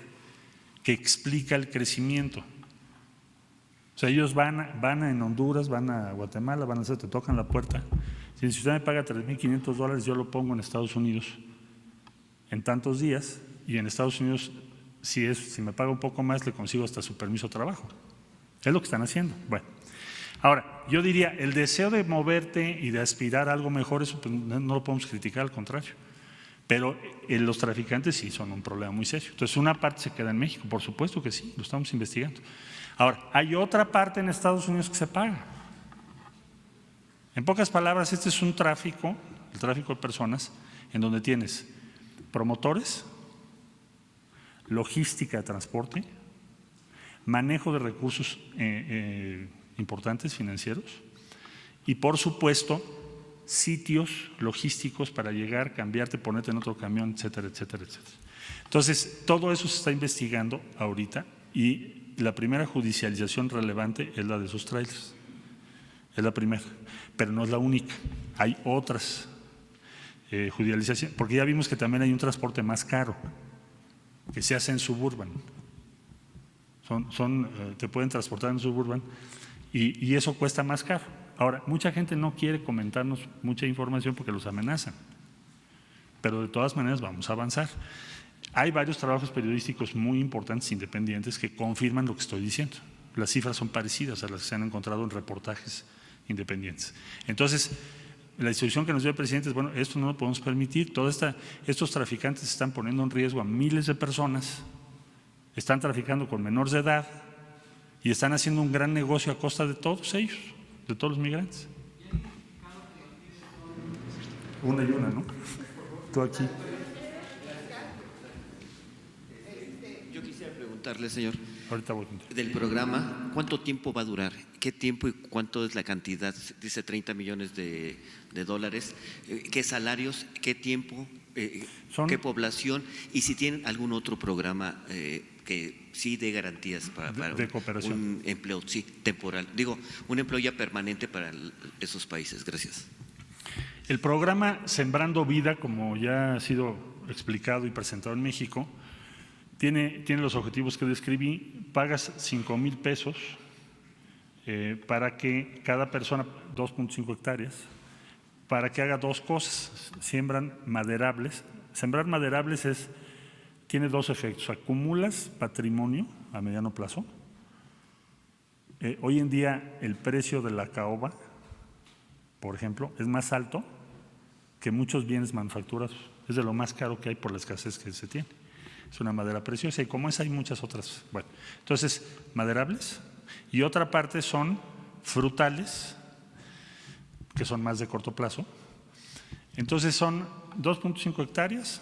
que explica el crecimiento. O sea, ellos van en Honduras, van a Guatemala, te tocan la puerta. Si usted me paga $3,500, yo lo pongo en Estados Unidos en tantos días y en Estados Unidos, si me paga un poco más, le consigo hasta su permiso de trabajo. Es lo que están haciendo. Bueno, ahora, yo diría, el deseo de moverte y de aspirar a algo mejor, eso pues, no lo podemos criticar, al contrario. Pero los traficantes sí son un problema muy serio. Entonces, una parte se queda en México, por supuesto que sí, lo estamos investigando. Ahora, hay otra parte en Estados Unidos que se paga. En pocas palabras, este es un tráfico, el tráfico de personas, en donde tienes promotores, logística de transporte, manejo de recursos importantes financieros y, por supuesto, sitios logísticos para llegar, cambiarte, ponerte en otro camión, etcétera, etcétera, etcétera. Entonces, todo eso se está investigando ahorita y la primera judicialización relevante es la de esos trailers. Es la primera, pero no es la única. Hay otras judicializaciones, porque ya vimos que también hay un transporte más caro que se hace en suburban. Te pueden transportar en suburban y eso cuesta más caro. Ahora, mucha gente no quiere comentarnos mucha información porque los amenazan, pero de todas maneras vamos a avanzar. Hay varios trabajos periodísticos muy importantes, independientes, que confirman lo que estoy diciendo. Las cifras son parecidas a las que se han encontrado en reportajes independientes. Entonces, la instrucción que nos dio el presidente es, bueno, esto no lo podemos permitir, estos traficantes están poniendo en riesgo a miles de personas, están traficando con menores de edad y están haciendo un gran negocio a costa de todos ellos, de todos los migrantes. Una y una, ¿no? Tú aquí. Yo quisiera preguntarle, señor, Ahorita voy. del programa, ¿cuánto tiempo va a durar? ¿Qué tiempo y cuánto es la cantidad? Dice 30 millones de dólares. ¿Qué salarios? ¿Qué tiempo? ¿Qué población? Y si tienen algún otro programa que sí dé garantías para de cooperación. Un empleo, sí, temporal. Digo, un empleo ya permanente para esos países. Gracias. El programa Sembrando Vida, como ya ha sido explicado y presentado en México, tiene los objetivos que describí. Pagas 5,000 pesos para que cada persona, 2.5 hectáreas, para que haga dos cosas. Siembran maderables. Sembrar maderables tiene dos efectos. Acumulas patrimonio a mediano plazo. Hoy en día el precio de la caoba, por ejemplo, es más alto que muchos bienes manufacturados. Es de lo más caro que hay por la escasez que se tiene. Es una madera preciosa y como esa hay muchas otras. Bueno, entonces, maderables. Y otra parte son frutales, que son más de corto plazo. Entonces son 2.5 hectáreas.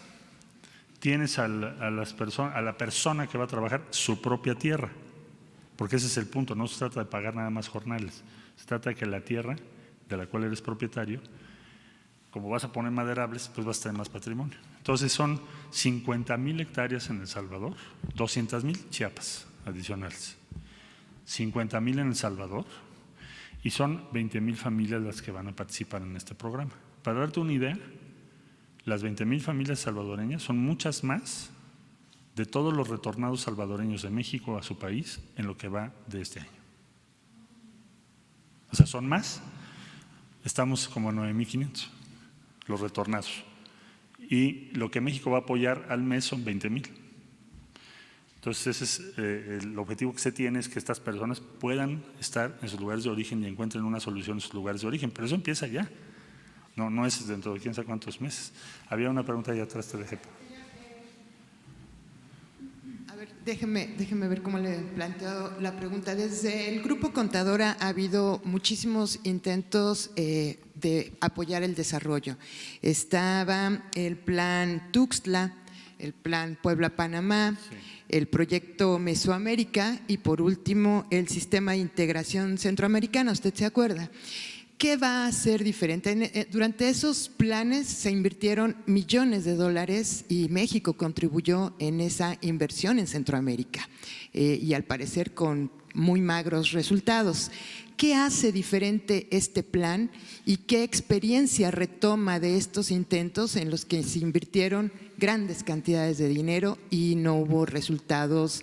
Tienes a la persona que va a trabajar su propia tierra, porque ese es el punto. No se trata de pagar nada más jornales. Se trata de que la tierra de la cual eres propietario, como vas a poner maderables, pues vas a tener más patrimonio. Entonces son 50,000 hectáreas en El Salvador, 200,000 Chiapas adicionales, 50,000 en El Salvador y son 20,000 familias las que van a participar en este programa. Para darte una idea, las 20,000 familias salvadoreñas son muchas más de todos los retornados salvadoreños de México a su país en lo que va de este año. O sea, son más. Estamos como 9,500 los retornados y lo que México va a apoyar al mes son 20,000. Entonces, ese es el objetivo que se tiene, es que estas personas puedan estar en sus lugares de origen y encuentren una solución en sus lugares de origen. Pero eso empieza ya, no es dentro de quién sabe cuántos meses. Había una pregunta allá atrás, te dejé. A ver, déjeme ver cómo le he planteado la pregunta. Desde el Grupo Contadora ha habido muchísimos intentos de apoyar el desarrollo. Estaba el plan Tuxtla, el plan Puebla-Panamá, sí, el proyecto Mesoamérica y por último el sistema de integración centroamericana, ¿usted se acuerda? ¿Qué va a ser diferente? Durante esos planes se invirtieron millones de dólares y México contribuyó en esa inversión en Centroamérica y al parecer con muy magros resultados. ¿Qué hace diferente este plan y qué experiencia retoma de estos intentos en los que se invirtieron grandes cantidades de dinero y no hubo resultados,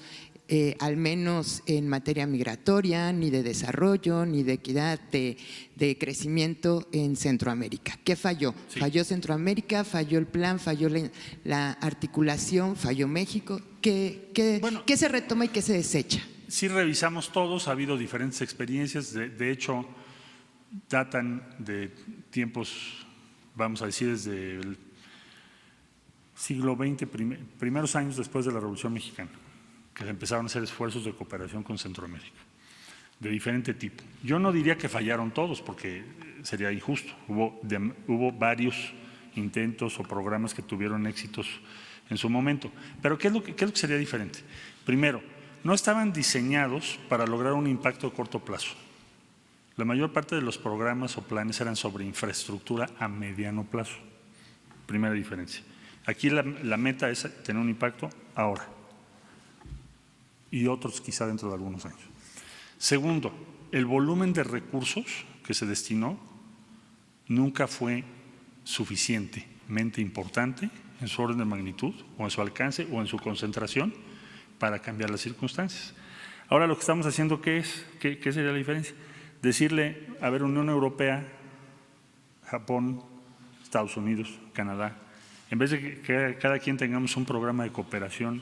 al menos en materia migratoria, ni de desarrollo, ni de equidad, de crecimiento en Centroamérica? ¿Qué falló? Sí. ¿Falló Centroamérica? ¿Falló el plan? ¿Falló la articulación? ¿Falló México? ¿Qué se retoma y qué se desecha? Sí, revisamos todos, ha habido diferentes experiencias, de hecho datan de tiempos, vamos a decir, desde el siglo XX, primeros años después de la Revolución Mexicana, que se empezaron a hacer esfuerzos de cooperación con Centroamérica, de diferente tipo. Yo no diría que fallaron todos, porque sería injusto, hubo varios intentos o programas que tuvieron éxitos en su momento, pero ¿qué es lo que sería diferente? Primero, no estaban diseñados para lograr un impacto a corto plazo. La mayor parte de los programas o planes eran sobre infraestructura a mediano plazo. Primera diferencia. Aquí la meta es tener un impacto ahora y otros quizá dentro de algunos años. Segundo, el volumen de recursos que se destinó nunca fue suficientemente importante en su orden de magnitud o en su alcance o en su concentración para cambiar las circunstancias. Ahora lo que estamos haciendo, ¿qué es? ¿Qué sería la diferencia? Decirle, a ver, Unión Europea, Japón, Estados Unidos, Canadá, en vez de que cada quien tengamos un programa de cooperación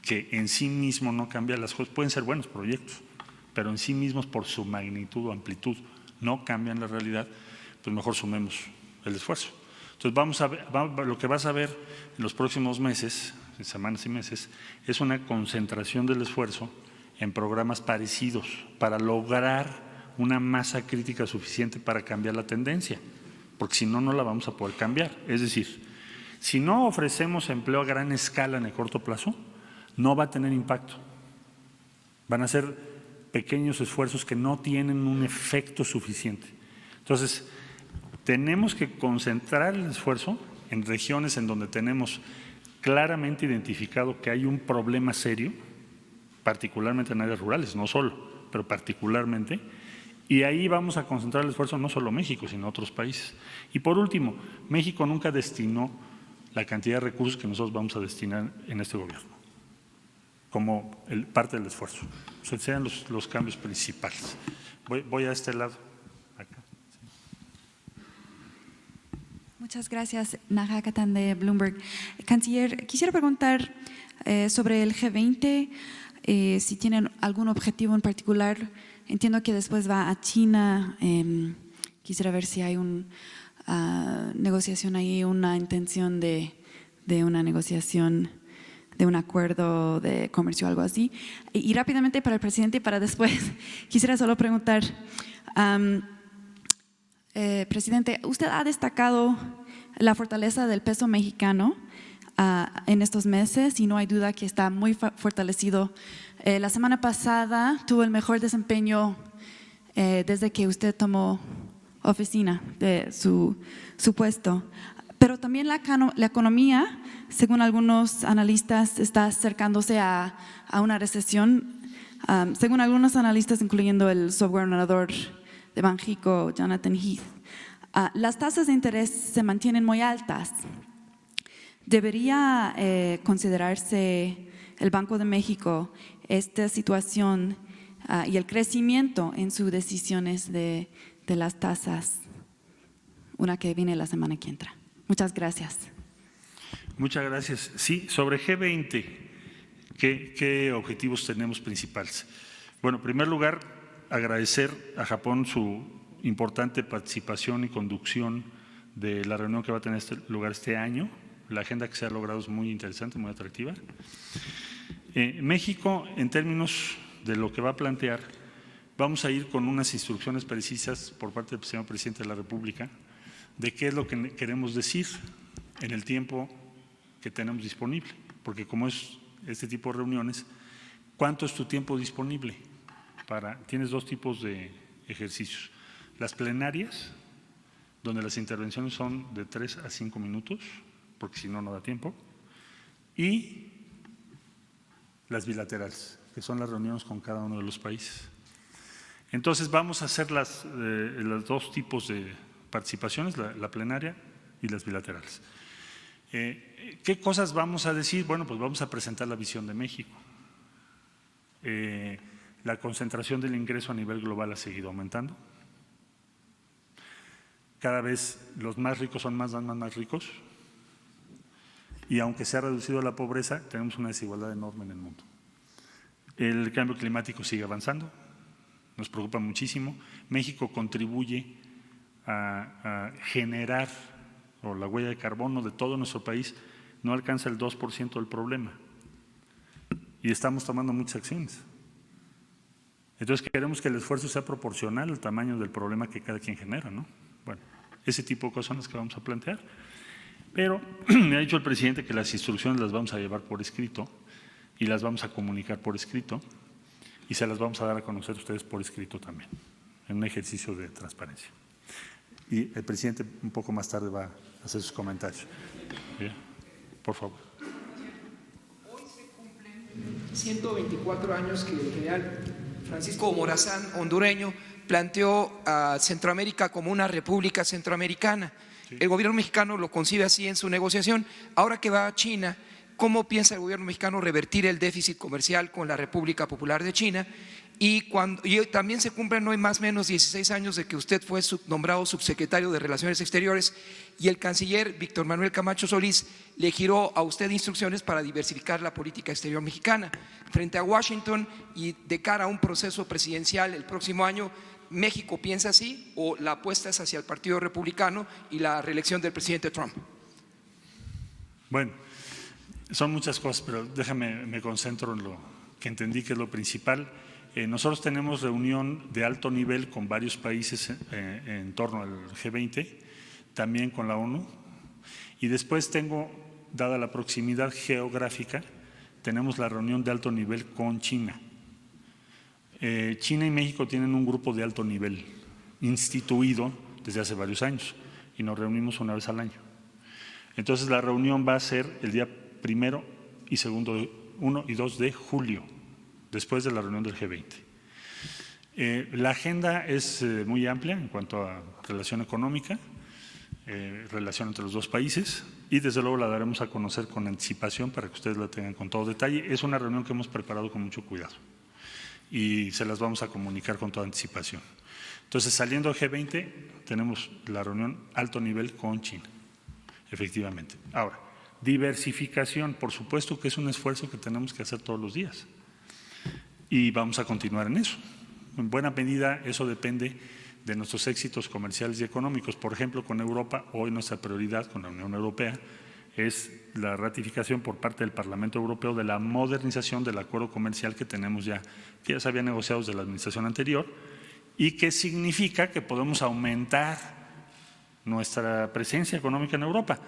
que en sí mismo no cambia las cosas, pueden ser buenos proyectos, pero en sí mismos por su magnitud o amplitud no cambian la realidad, pues mejor sumemos el esfuerzo. Entonces lo que vas a ver en los próximos meses, semanas y meses, es una concentración del esfuerzo en programas parecidos para lograr una masa crítica suficiente para cambiar la tendencia, porque si no, no la vamos a poder cambiar. Es decir, si no ofrecemos empleo a gran escala en el corto plazo, no va a tener impacto. Van a ser pequeños esfuerzos que no tienen un efecto suficiente. Entonces, tenemos que concentrar el esfuerzo en regiones en donde tenemos claramente identificado que hay un problema serio, particularmente en áreas rurales, no solo, pero particularmente, y ahí vamos a concentrar el esfuerzo no solo México, sino otros países. Y por último, México nunca destinó la cantidad de recursos que nosotros vamos a destinar en este gobierno, como parte del esfuerzo. O sea, sean los cambios principales. Voy a este lado. Acá. Sí. Muchas gracias, Naja Catán de Bloomberg. Canciller, quisiera preguntar sobre el G20, si tienen algún objetivo en particular. Entiendo que después va a China. Quisiera ver si hay una negociación ahí, una intención de una negociación, de un acuerdo de comercio o algo así. Y rápidamente para el presidente y para después, quisiera solo preguntar, presidente, usted ha destacado la fortaleza del peso mexicano en estos meses y no hay duda que está muy fortalecido. La semana pasada tuvo el mejor desempeño desde que usted tomó oficina de su puesto. Pero también la economía, según algunos analistas, está acercándose a una recesión. Según algunos analistas, incluyendo el subgobernador de Banxico, Jonathan Heath, las tasas de interés se mantienen muy altas. ¿Debería considerarse el Banco de México esta situación y el crecimiento en sus decisiones de las tasas, una que viene la semana que entra? Muchas gracias. Muchas gracias. Sí, sobre G20, ¿Qué objetivos tenemos principales? Bueno, en primer lugar, agradecer a Japón su importante participación y conducción de la reunión que va a tener lugar este año. La agenda que se ha logrado es muy interesante, muy atractiva. México, en términos de lo que va a plantear, vamos a ir con unas instrucciones precisas por parte del señor presidente de la República de qué es lo que queremos decir en el tiempo que tenemos disponible, porque como es este tipo de reuniones, ¿cuánto es tu tiempo disponible? Tienes dos tipos de ejercicios, las plenarias, donde las intervenciones son de 3 a 5 minutos, porque si no, no da tiempo, y las bilaterales, que son las reuniones con cada uno de los países. Entonces vamos a hacer los dos tipos de participaciones, la plenaria y las bilaterales. ¿Qué cosas vamos a decir? Bueno, pues vamos a presentar la visión de México. La concentración del ingreso a nivel global ha seguido aumentando. Cada vez los más ricos son más ricos. Y aunque se ha reducido la pobreza, tenemos una desigualdad enorme en el mundo. El cambio climático sigue avanzando, nos preocupa muchísimo. México contribuye a generar, o la huella de carbono de todo nuestro país no alcanza el 2% del problema. Y estamos tomando muchas acciones. Entonces queremos que el esfuerzo sea proporcional al tamaño del problema que cada quien genera, ¿no? Bueno, ese tipo de cosas son las que vamos a plantear. Pero me ha dicho el presidente que las instrucciones las vamos a llevar por escrito y las vamos a comunicar por escrito y se las vamos a dar a conocer a ustedes por escrito también, en un ejercicio de transparencia. Y el presidente un poco más tarde va a hacer sus comentarios. ¿Bien? Por favor. Hoy se cumplen 124 años que el general Francisco Morazán, hondureño, planteó a Centroamérica como una república centroamericana. Sí. El gobierno mexicano lo concibe así en su negociación. Ahora que va a China, ¿cómo piensa el gobierno mexicano revertir el déficit comercial con la República Popular de China? Y también se cumplen hoy más o menos 16 años de que usted fue nombrado subsecretario de Relaciones Exteriores y el canciller Víctor Manuel Camacho Solís le giró a usted instrucciones para diversificar la política exterior mexicana. Frente a Washington y de cara a un proceso presidencial el próximo año, ¿México piensa así o la apuesta es hacia el Partido Republicano y la reelección del presidente Trump? Bueno, son muchas cosas, pero déjame, me concentro en lo que entendí que es lo principal. Nosotros tenemos reunión de alto nivel con varios países en torno al G20, también con la ONU, y después dada la proximidad geográfica, tenemos la reunión de alto nivel con China. China y México tienen un grupo de alto nivel instituido desde hace varios años y nos reunimos una vez al año. Entonces la reunión va a ser el día 1 y 2 de julio, después de la reunión del G20. La agenda es muy amplia en cuanto a relación económica, relación entre los dos países y desde luego la daremos a conocer con anticipación para que ustedes la tengan con todo detalle. Es una reunión que hemos preparado con mucho cuidado y se las vamos a comunicar con toda anticipación. Entonces, saliendo del G20, tenemos la reunión alto nivel con China, efectivamente. Ahora, diversificación, por supuesto que es un esfuerzo que tenemos que hacer todos los días y vamos a continuar en eso. En buena medida eso depende de nuestros éxitos comerciales y económicos. Por ejemplo, con Europa, hoy nuestra prioridad con la Unión Europea es la ratificación por parte del Parlamento Europeo de la modernización del acuerdo comercial que tenemos ya, que ya se había negociado desde la administración anterior y que significa que podemos aumentar nuestra presencia económica en Europa.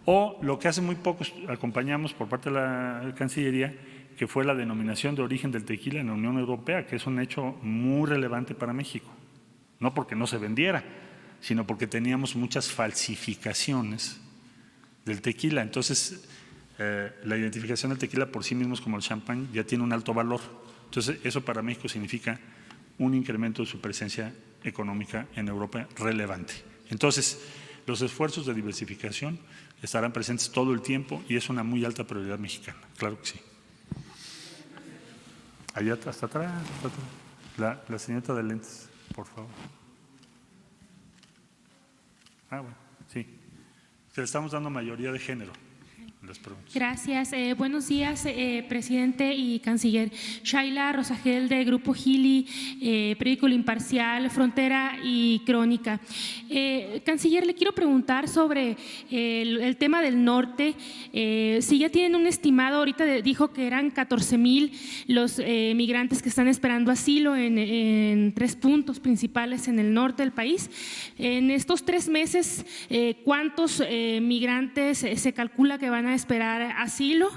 O lo que hace muy poco acompañamos por parte de la Cancillería, que fue la denominación de origen del tequila en la Unión Europea, que es un hecho muy relevante para México. No porque no se vendiera, sino porque teníamos muchas falsificaciones del tequila. Entonces, la identificación del tequila por sí mismos como el champán ya tiene un alto valor. Entonces, eso para México significa un incremento de su presencia económica en Europa relevante. Entonces, los esfuerzos de diversificación estarán presentes todo el tiempo y es una muy alta prioridad mexicana, claro que sí. Allá hasta atrás, la señorita de lentes, por favor. Bueno, sí. Le estamos dando mayoría de género. las preguntas. Gracias. Buenos días, presidente y canciller. Shaila Rosagel, de Grupo Gili, periódico El Imparcial, Frontera y Crónica. Canciller, le quiero preguntar sobre el tema del norte. Si ya tienen un estimado, ahorita dijo que eran 14,000 los migrantes que están esperando asilo en 3 puntos principales en el norte del país. En estos 3 meses, ¿cuántos migrantes se calcula que van a esperar asilo?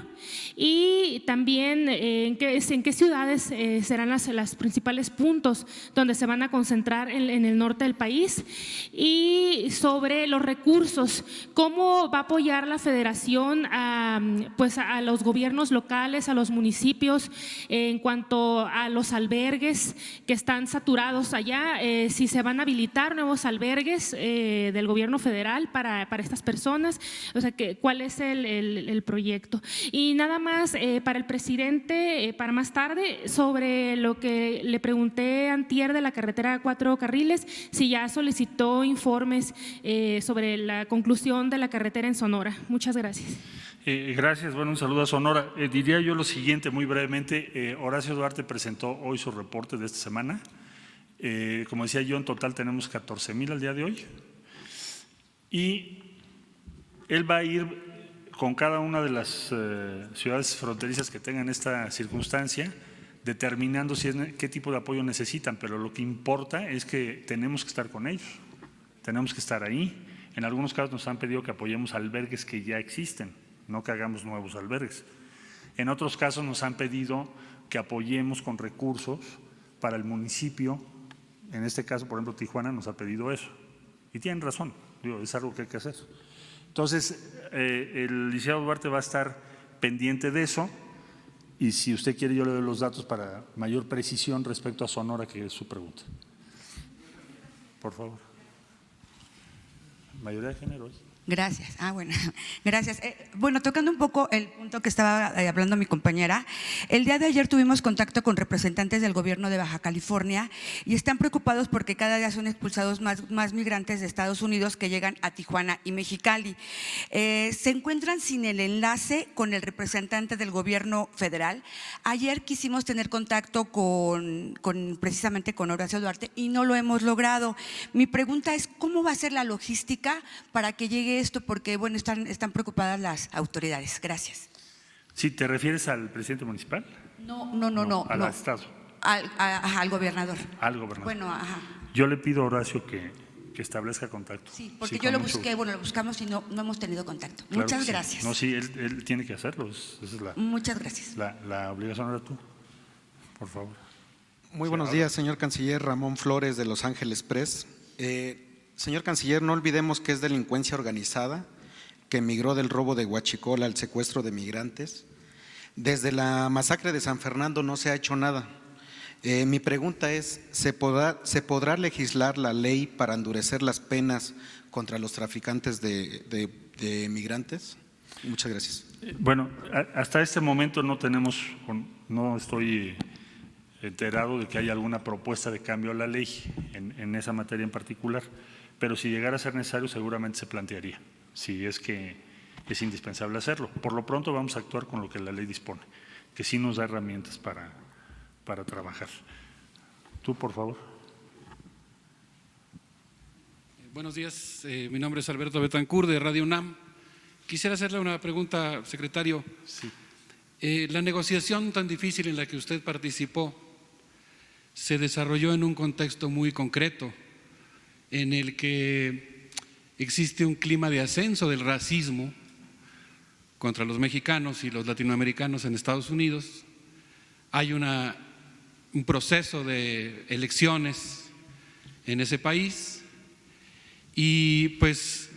Y también en qué ciudades serán los principales puntos donde se van a concentrar en el norte del país. Y sobre los recursos, ¿cómo va a apoyar la Federación a los gobiernos locales, a los municipios en cuanto a los albergues que están saturados allá? Si se van a habilitar nuevos albergues del gobierno federal para estas personas, o sea, ¿cuál es el proyecto? Y nada más para el presidente, para más tarde, sobre lo que le pregunté antier de la carretera 4 carriles, si ya solicitó informes sobre la conclusión de la carretera en Sonora. Muchas gracias. Gracias, bueno, un saludo a Sonora. Diría yo lo siguiente muy brevemente. Horacio Duarte presentó hoy su reporte de esta semana. Como decía yo, en total tenemos 14,000 al día de hoy. Y él va a ir con cada una de las ciudades fronterizas que tengan esta circunstancia, determinando qué tipo de apoyo necesitan, pero lo que importa es que tenemos que estar con ellos, tenemos que estar ahí. En algunos casos nos han pedido que apoyemos albergues que ya existen, no que hagamos nuevos albergues. En otros casos nos han pedido que apoyemos con recursos para el municipio. En este caso, por ejemplo, Tijuana nos ha pedido eso. Y tienen razón, es algo que hay que hacer. Entonces, el licenciado Duarte va a estar pendiente de eso, y si usted quiere yo le doy los datos para mayor precisión respecto a Sonora, que es su pregunta. Por favor. Mayoría de género. Gracias. Bueno, gracias. Bueno, tocando un poco el punto que estaba hablando mi compañera, el día de ayer tuvimos contacto con representantes del gobierno de Baja California y están preocupados porque cada día son expulsados más migrantes de Estados Unidos que llegan a Tijuana y Mexicali. Se encuentran sin el enlace con el representante del gobierno federal. Ayer quisimos tener contacto precisamente con Horacio Duarte y no lo hemos logrado. Mi pregunta es, ¿cómo va a ser la logística para que llegue esto? Porque bueno, están preocupadas las autoridades. Gracias. ¿Sí te refieres al presidente municipal? No. Al Estado. Al gobernador. Al gobernador. Bueno, ajá. Yo le pido a Horacio que establezca contacto. Sí, porque yo lo busqué, lo buscamos y no hemos tenido contacto. Claro, muchas sí. gracias. No, sí, él tiene que hacerlo. Esa es muchas gracias. La obligación era tú, por favor. Muy buenos días, señor canciller. Ramón Flores, de Los Ángeles Press. Señor canciller, no olvidemos que es delincuencia organizada que migró del robo de Huachicol al secuestro de migrantes. Desde la masacre de San Fernando no se ha hecho nada. Mi pregunta es, ¿se podrá legislar la ley para endurecer las penas contra los traficantes de migrantes? Muchas gracias. Bueno, hasta este momento no estoy enterado de que haya alguna propuesta de cambio a la ley en esa materia en particular, pero si llegara a ser necesario seguramente se plantearía, si es que es indispensable hacerlo. Por lo pronto vamos a actuar con lo que la ley dispone, que sí nos da herramientas para trabajar. Tú, por favor. Buenos días, mi nombre es Alberto Betancourt, de Radio UNAM. Quisiera hacerle una pregunta, secretario. Sí. La negociación tan difícil en la que usted participó se desarrolló en un contexto muy concreto, en el que existe un clima de ascenso del racismo contra los mexicanos y los latinoamericanos en Estados Unidos. Hay un proceso de elecciones en ese país y pues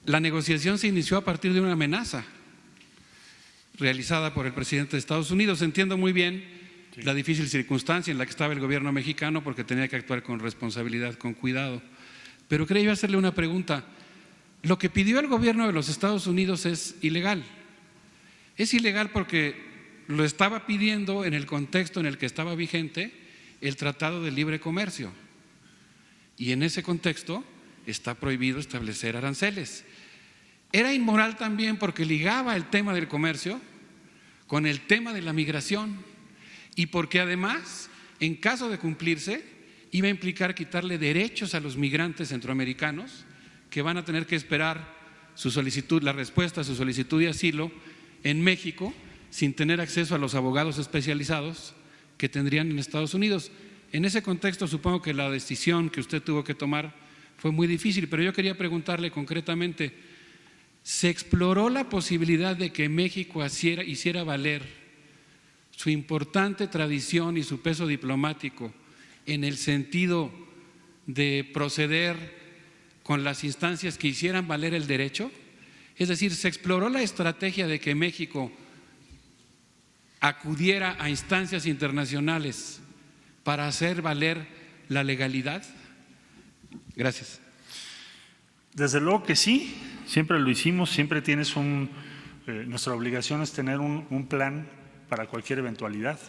la negociación se inició a partir de una amenaza realizada por el presidente de Estados Unidos. Entiendo muy bien la difícil circunstancia en la que estaba el gobierno mexicano porque tenía que actuar con responsabilidad, con cuidado. Pero quería yo hacerle una pregunta. Lo que pidió el gobierno de los Estados Unidos es ilegal. Es ilegal porque lo estaba pidiendo en el contexto en el que estaba vigente el Tratado de Libre Comercio. Y en ese contexto está prohibido establecer aranceles. Era inmoral también porque ligaba el tema del comercio con el tema de la migración y porque además, en caso de cumplirse, iba a implicar quitarle derechos a los migrantes centroamericanos que van a tener que esperar su solicitud, la respuesta a su solicitud de asilo en México sin tener acceso a los abogados especializados que tendrían en Estados Unidos. En ese contexto supongo que la decisión que usted tuvo que tomar fue muy difícil, pero yo quería preguntarle concretamente, ¿se exploró la posibilidad de que México hiciera valer su importante tradición y su peso diplomático en el sentido de proceder con las instancias que hicieran valer el derecho? Es decir, ¿se exploró la estrategia de que México acudiera a instancias internacionales para hacer valer la legalidad? Gracias. Desde luego que sí, siempre lo hicimos, siempre tienes nuestra obligación es tener un plan para cualquier eventualidad.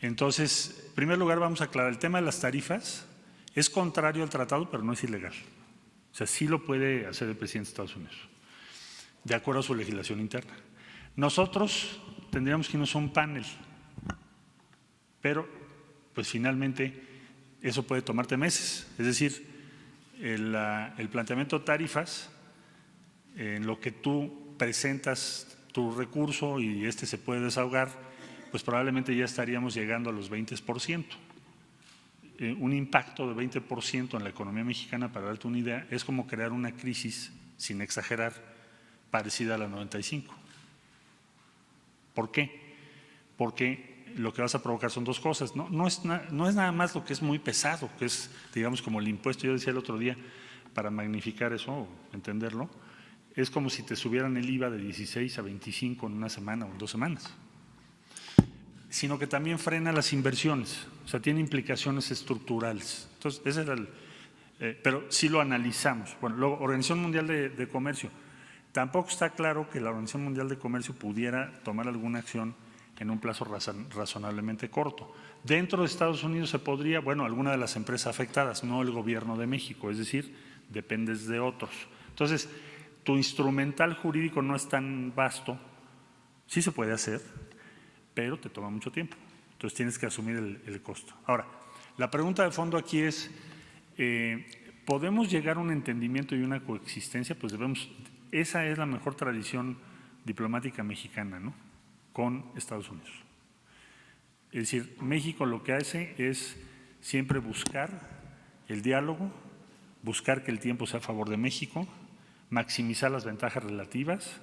Entonces, en primer lugar vamos a aclarar, el tema de las tarifas es contrario al tratado, pero no es ilegal. O sea, sí lo puede hacer el presidente de Estados Unidos, de acuerdo a su legislación interna. Nosotros tendríamos que irnos a un panel, pero pues finalmente eso puede tomarte meses. Es decir, el planteamiento de tarifas, en lo que tú presentas tu recurso y se puede desahogar, pues probablemente ya estaríamos llegando a los 20%. Un impacto de 20% en la economía mexicana, para darte una idea, es como crear una crisis, sin exagerar, parecida a la 95. ¿Por qué? Porque lo que vas a provocar son dos cosas. No es nada más lo que es muy pesado, que es, digamos, como el impuesto. Yo decía el otro día, para magnificar eso, o entenderlo, es como si te subieran el IVA de 16 a 25 en una semana o en 2 semanas. Sino que también frena las inversiones, o sea, tiene implicaciones estructurales. Entonces, ese era pero sí lo analizamos. Bueno, luego, Organización Mundial de Comercio. Tampoco está claro que la Organización Mundial de Comercio pudiera tomar alguna acción en un plazo razonablemente corto. Dentro de Estados Unidos se podría, bueno, alguna de las empresas afectadas, no el gobierno de México, es decir, dependes de otros. Entonces, tu instrumental jurídico no es tan vasto, sí se puede hacer, pero te toma mucho tiempo. Entonces tienes que asumir el costo. Ahora, la pregunta de fondo aquí es, ¿podemos llegar a un entendimiento y una coexistencia? Pues esa es la mejor tradición diplomática mexicana, ¿no?, con Estados Unidos. Es decir, México lo que hace es siempre buscar el diálogo, buscar que el tiempo sea a favor de México, maximizar las ventajas relativas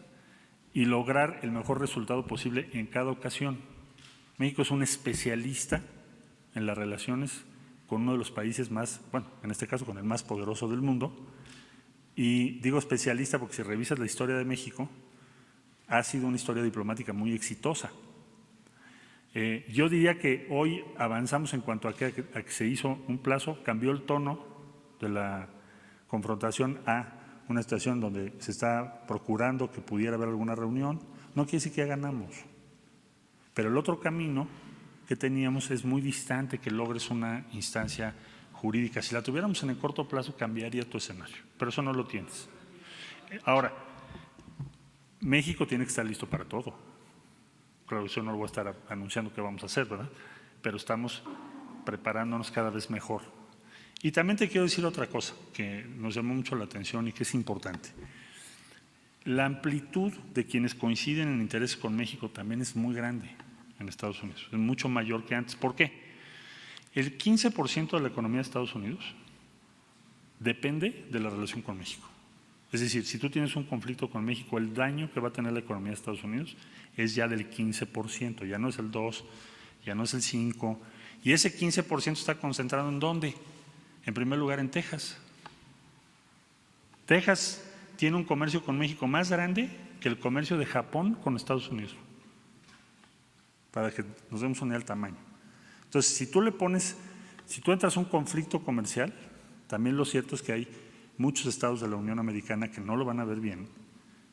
y lograr el mejor resultado posible en cada ocasión. México es un especialista en las relaciones con uno de los países más, bueno, en este caso con el más poderoso del mundo, y digo especialista porque si revisas la historia de México, ha sido una historia diplomática muy exitosa. Yo diría que hoy avanzamos en cuanto a que se hizo un plazo, cambió el tono de la confrontación a una situación donde se está procurando que pudiera haber alguna reunión. No quiere decir que ya ganamos, pero el otro camino que teníamos es muy distante que logres una instancia jurídica. Si la tuviéramos en el corto plazo cambiaría tu escenario, pero eso no lo tienes. Ahora, México tiene que estar listo para todo. Claro, eso no lo voy a estar anunciando que vamos a hacer, ¿verdad? Pero estamos preparándonos cada vez mejor. Y también te quiero decir otra cosa que nos llamó mucho la atención y que es importante. La amplitud de quienes coinciden en interés con México también es muy grande en Estados Unidos, es mucho mayor que antes. ¿Por qué? El 15% de la economía de Estados Unidos depende de la relación con México. Es decir, si tú tienes un conflicto con México, el daño que va a tener la economía de Estados Unidos es ya del 15%, ya no es el 2%, ya no es el 5%, y ese 15% está concentrado ¿en dónde? En primer lugar en Texas. Texas tiene un comercio con México más grande que el comercio de Japón con Estados Unidos, para que nos demos una idea del tamaño. Entonces, si tú entras a un conflicto comercial, también lo cierto es que hay muchos estados de la Unión Americana que no lo van a ver bien,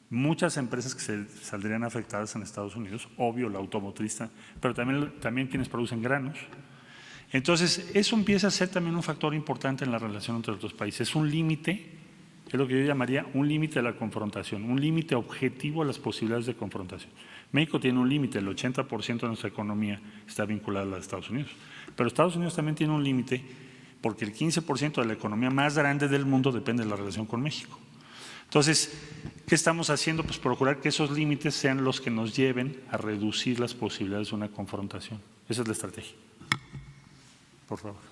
muchas empresas que se saldrían afectadas en Estados Unidos, obvio la automotriz, pero también quienes producen granos. Entonces, eso empieza a ser también un factor importante en la relación entre los dos países. Es un límite es lo que yo llamaría un límite a la confrontación, un límite objetivo a las posibilidades de confrontación. México tiene un límite, el 80% de nuestra economía está vinculada a la de Estados Unidos, pero Estados Unidos también tiene un límite porque el 15% de la economía más grande del mundo depende de la relación con México. Entonces, ¿qué estamos haciendo? Pues procurar que esos límites sean los que nos lleven a reducir las posibilidades de una confrontación. Esa es la estrategia. Por favor.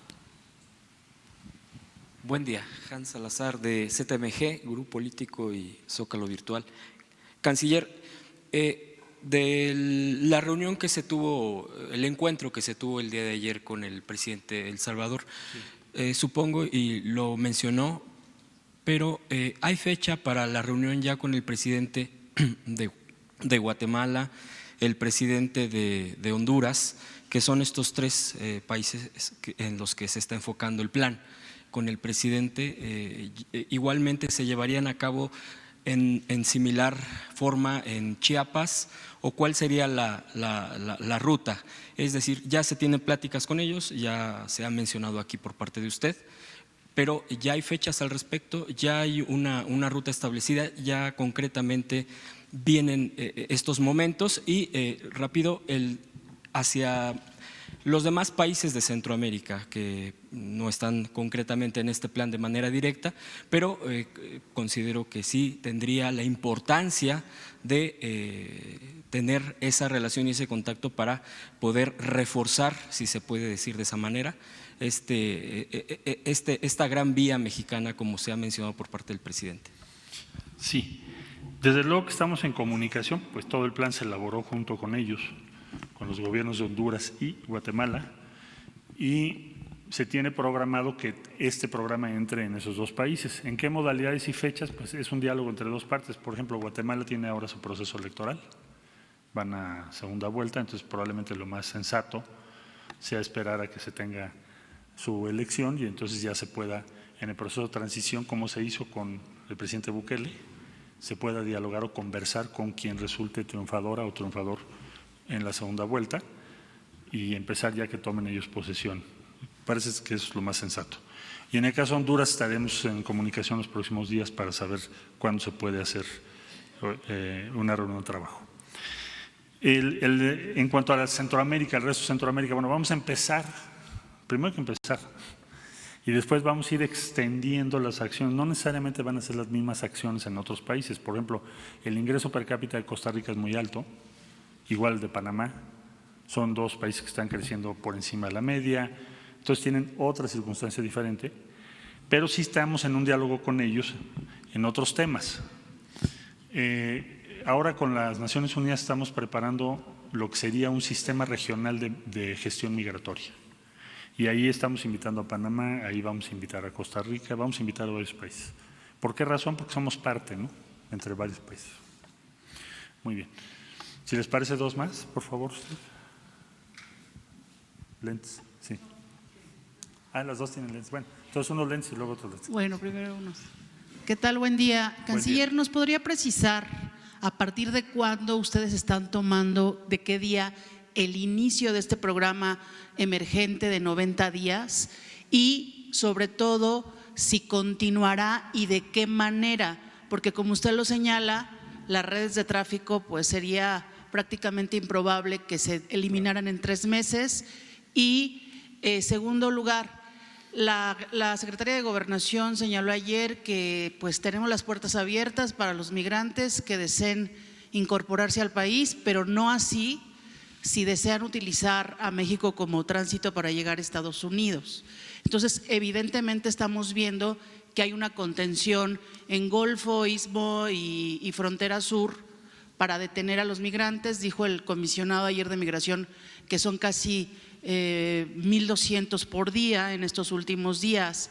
Buen día, Hans Salazar de ZMG, Grupo Político y Zócalo Virtual. Canciller, de la reunión que se tuvo, el encuentro que se tuvo el día de ayer con el presidente de El Salvador, supongo, y lo mencionó, pero ¿hay fecha para la reunión ya con el presidente de Guatemala, el presidente de Honduras, que son estos tres países en los que se está enfocando el plan? Con el presidente, igualmente se llevarían a cabo en similar forma en Chiapas, o cuál sería la ruta. Es decir, ya se tienen pláticas con ellos, ya se ha mencionado aquí por parte de usted, pero ya hay fechas al respecto, ya hay una ruta establecida, ya concretamente vienen estos momentos y rápido hacia los demás países de Centroamérica que no están concretamente en este plan de manera directa, pero considero que sí tendría la importancia de tener esa relación y ese contacto para poder reforzar, si se puede decir de esa manera, esta gran vía mexicana, como se ha mencionado por parte del presidente. Sí, desde luego que estamos en comunicación, pues todo el plan se elaboró junto con ellos, con los gobiernos de Honduras y Guatemala, y se tiene programado que este programa entre en esos dos países. ¿En qué modalidades y fechas? Pues es un diálogo entre dos partes. Por ejemplo, Guatemala tiene ahora su proceso electoral, van a segunda vuelta, entonces probablemente lo más sensato sea esperar a que se tenga su elección y entonces ya se pueda, en el proceso de transición, como se hizo con el presidente Bukele, se pueda dialogar o conversar con quien resulte triunfadora o triunfador en la segunda vuelta y empezar ya que tomen ellos posesión. Parece que eso es lo más sensato. Y en el caso de Honduras estaremos en comunicación los próximos días para saber cuándo se puede hacer una reunión de trabajo. En cuanto a la Centroamérica, el resto de Centroamérica, bueno, vamos a empezar, primero hay que empezar, y después vamos a ir extendiendo las acciones. No necesariamente van a ser las mismas acciones en otros países. Por ejemplo, el ingreso per cápita de Costa Rica es muy alto, igual el de Panamá. Son dos países que están creciendo por encima de la media, entonces tienen otra circunstancia diferente, pero sí estamos en un diálogo con ellos en otros temas. Ahora con las Naciones Unidas estamos preparando lo que sería un sistema regional de gestión migratoria. Y ahí estamos invitando a Panamá, ahí vamos a invitar a Costa Rica, vamos a invitar a varios países. ¿Por qué razón? Porque somos parte, ¿no?, entre varios países. Muy bien. Si les parece, dos más, por favor. Lentes, sí. Las dos tienen lentes. Bueno, entonces unos lentes y luego otros lentes. Bueno, primero unos. ¿Qué tal? Buen día. Canciller, ¿nos podría precisar a partir de cuándo ustedes están tomando, de qué día, el inicio de este programa emergente de 90 días y sobre todo si continuará y de qué manera? Porque como usted lo señala, las redes de tráfico pues sería prácticamente improbable que se eliminaran en 3 meses y segundo lugar, la Secretaría de Gobernación señaló ayer que pues tenemos las puertas abiertas para los migrantes que deseen incorporarse al país, pero no así si desean utilizar a México como tránsito para llegar a Estados Unidos. Entonces, evidentemente estamos viendo que hay una contención en Golfo, Istmo y Frontera Sur para detener a los migrantes. Dijo el comisionado ayer de Migración que son casi 1,200 por día en estos últimos días.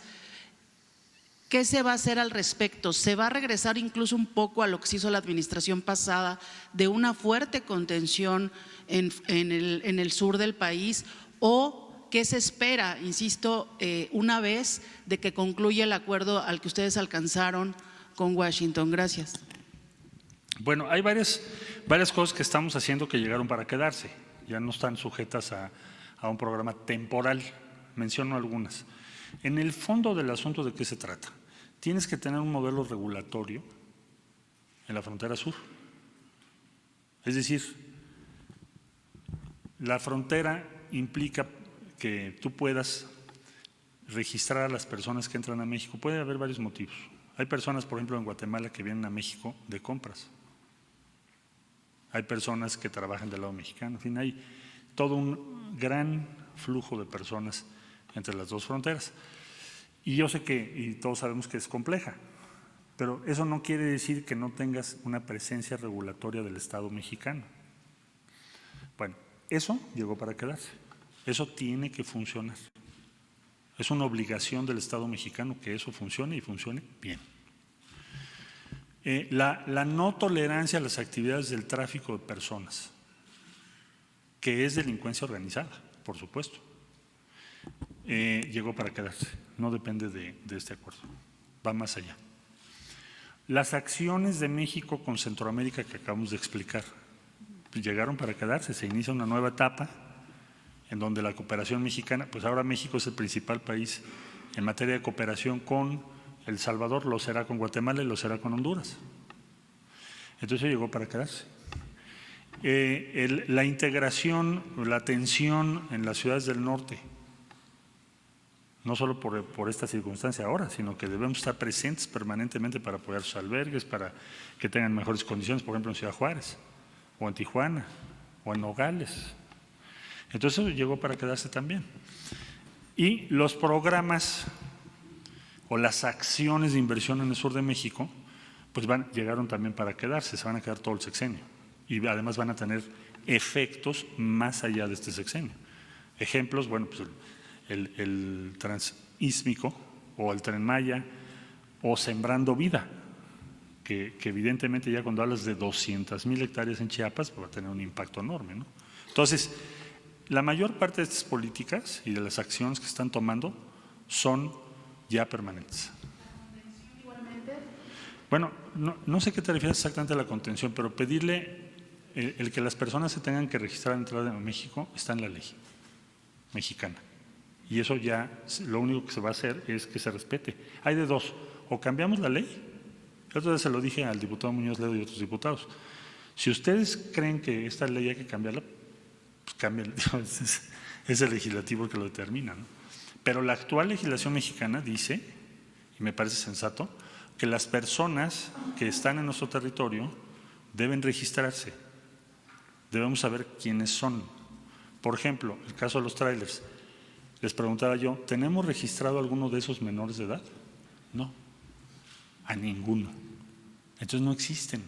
¿Qué se va a hacer al respecto? ¿Se va a regresar incluso un poco a lo que se hizo la administración pasada de una fuerte contención en el sur del país? ¿O qué se espera, insisto, una vez de que concluya el acuerdo al que ustedes alcanzaron con Washington? Gracias. Bueno, hay varias cosas que estamos haciendo que llegaron para quedarse. Ya no están sujetas a un programa temporal. Menciono algunas. En el fondo del asunto, ¿de qué se trata? tienes que tener un modelo regulatorio en la frontera sur. Es decir, la frontera implica que tú puedas registrar a las personas que entran a México. Puede haber varios motivos. Hay personas, por ejemplo, en Guatemala que vienen a México de compras. Hay personas que trabajan del lado mexicano. En fin, hay todo un gran flujo de personas entre las dos fronteras. Y yo sé y todos sabemos que es compleja, pero eso no quiere decir que no tengas una presencia regulatoria del Estado mexicano. Bueno, eso llegó para quedarse. Eso tiene que funcionar. Es una obligación del Estado mexicano que eso funcione y funcione bien. La no tolerancia a las actividades del tráfico de personas, que es delincuencia organizada, por supuesto, llegó para quedarse. No depende de este acuerdo, va más allá. Las acciones de México con Centroamérica que acabamos de explicar, pues llegaron para quedarse. Se inicia una nueva etapa en donde la cooperación mexicana, pues ahora México es el principal país en materia de cooperación con El Salvador, lo será con Guatemala y lo será con Honduras. Entonces llegó para quedarse. La integración, la atención en las ciudades del norte, no solo por esta circunstancia ahora, sino que debemos estar presentes permanentemente para apoyar sus albergues, para que tengan mejores condiciones, por ejemplo en Ciudad Juárez, o en Tijuana, o en Nogales. Entonces eso llegó para quedarse también. Y los programas o las acciones de inversión en el sur de México, pues llegaron también para quedarse, se van a quedar todo el sexenio. Y además van a tener efectos más allá de este sexenio. Ejemplos, bueno, pues el transísmico o el Tren Maya o Sembrando Vida, que evidentemente ya cuando hablas de 200,000 hectáreas en Chiapas, pues va a tener un impacto enorme, ¿no? Entonces, la mayor parte de estas políticas y de las acciones que están tomando son ya permanentes. Bueno, no sé qué te refieres exactamente a la contención, pero pedirle el que las personas se tengan que registrar a entrada en México está en la ley mexicana. Y eso ya, lo único que se va a hacer es que se respete. Hay de dos, o cambiamos la ley, el otro día se lo dije al diputado Muñoz Ledo y otros diputados, si ustedes creen que esta ley hay que cambiarla, pues cámbiala, es el legislativo el que lo determina, ¿no? Pero la actual legislación mexicana dice, y me parece sensato, que las personas que están en nuestro territorio deben registrarse, debemos saber quiénes son. Por ejemplo, el caso de los trailers, les preguntaba yo, ¿tenemos registrado a alguno de esos menores de edad? No, a ninguno. Entonces no existen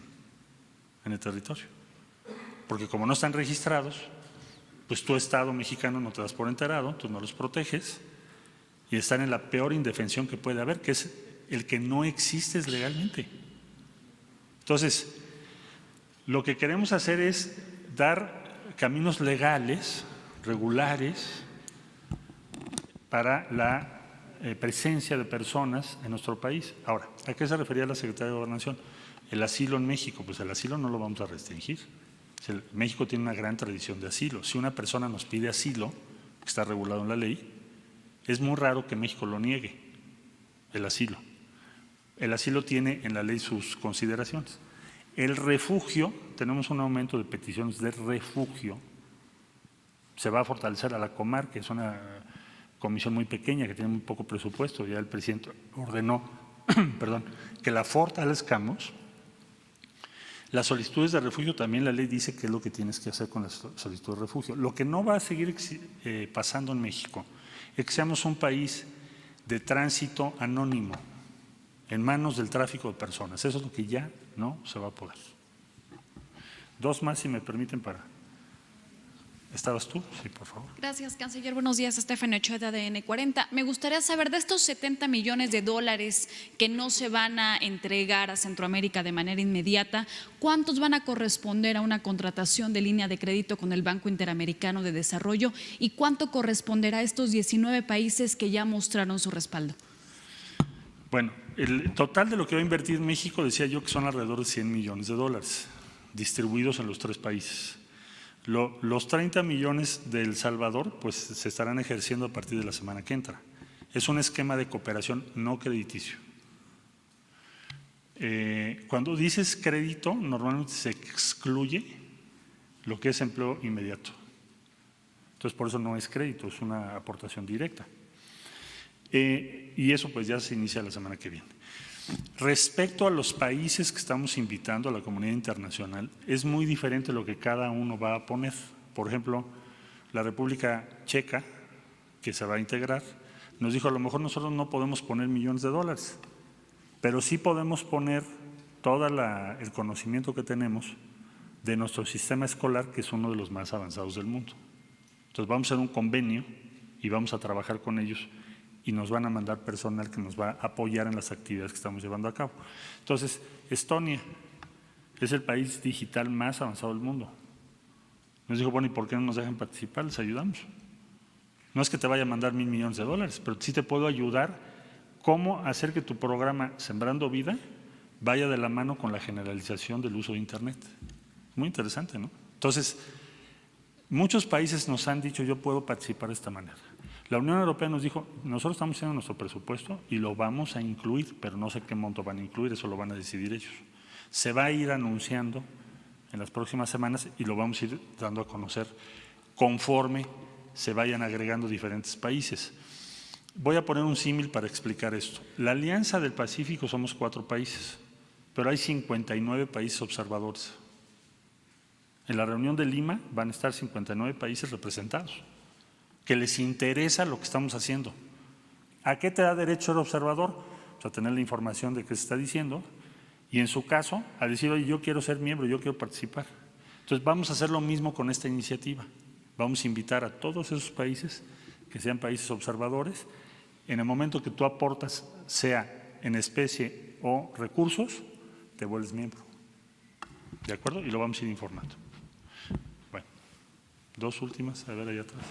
en el territorio, porque como no están registrados, pues tu Estado mexicano no te das por enterado, tú no los proteges y están en la peor indefensión que puede haber, que es el que no existes legalmente. Entonces, lo que queremos hacer es dar caminos legales, regulares, para la presencia de personas en nuestro país. Ahora, ¿a qué se refería la Secretaría de Gobernación? El asilo en México, pues el asilo no lo vamos a restringir. México tiene una gran tradición de asilo. Si una persona nos pide asilo, que está regulado en la ley, es muy raro que México lo niegue, el asilo. El asilo tiene en la ley sus consideraciones. El refugio, tenemos un aumento de peticiones de refugio. Se va a fortalecer a la Comar, que es una comisión muy pequeña, que tiene muy poco presupuesto. Ya el presidente ordenó que la fortalezcamos. Las solicitudes de refugio también la ley dice qué es lo que tienes que hacer con las solicitudes de refugio. Lo que no va a seguir pasando en México es que seamos un país de tránsito anónimo en manos del tráfico de personas. Eso es lo que ya no se va a poder. Dos más, si me permiten, para… ¿Estabas tú? Sí, por favor. Gracias, canciller. Buenos días, Estefania Ochoa de ADN 40. Me gustaría saber de estos 70 millones de dólares que no se van a entregar a Centroamérica de manera inmediata, ¿cuántos van a corresponder a una contratación de línea de crédito con el Banco Interamericano de Desarrollo y cuánto corresponderá a estos 19 países que ya mostraron su respaldo? Bueno, el total de lo que va a invertir México, decía yo que son alrededor de 100 millones de dólares, distribuidos en los 3 países. Los 30 millones de El Salvador pues se estarán ejerciendo a partir de la semana que entra. Es un esquema de cooperación no crediticio. Cuando dices crédito, normalmente se excluye lo que es empleo inmediato. Entonces, por eso no es crédito, es una aportación directa. Y eso pues ya se inicia la semana que viene. Respecto a los países que estamos invitando a la comunidad internacional, es muy diferente lo que cada uno va a poner. Por ejemplo, la República Checa, que se va a integrar, nos dijo: a lo mejor nosotros no podemos poner millones de dólares, pero sí podemos poner todo el conocimiento que tenemos de nuestro sistema escolar, que es uno de los más avanzados del mundo. Entonces vamos a hacer un convenio y vamos a trabajar con ellos y nos van a mandar personal que nos va a apoyar en las actividades que estamos llevando a cabo. Entonces, Estonia es el país digital más avanzado del mundo. Nos dijo: bueno, ¿y por qué no nos dejan participar? Les ayudamos. No es que te vaya a mandar $1,000 millones, pero sí te puedo ayudar cómo hacer que tu programa Sembrando Vida vaya de la mano con la generalización del uso de Internet. Muy interesante, ¿no? Entonces, muchos países nos han dicho: yo puedo participar de esta manera. La Unión Europea nos dijo: nosotros estamos haciendo nuestro presupuesto y lo vamos a incluir, pero no sé qué monto van a incluir, eso lo van a decidir ellos. Se va a ir anunciando en las próximas semanas y lo vamos a ir dando a conocer conforme se vayan agregando diferentes países. Voy a poner un símil para explicar esto. La Alianza del Pacífico somos 4 países, pero hay 59 países observadores. En la reunión de Lima van a estar 59 países representados, que les interesa lo que estamos haciendo. ¿A qué te da derecho el observador? Pues a tener la información de qué se está diciendo y, en su caso, a decir: oye, yo quiero ser miembro, yo quiero participar. Entonces vamos a hacer lo mismo con esta iniciativa. Vamos a invitar a todos esos países que sean países observadores. En el momento que tú aportas, sea en especie o recursos, te vuelves miembro. ¿De acuerdo? Y lo vamos a ir informando. Bueno, 2 últimas, a ver allá atrás.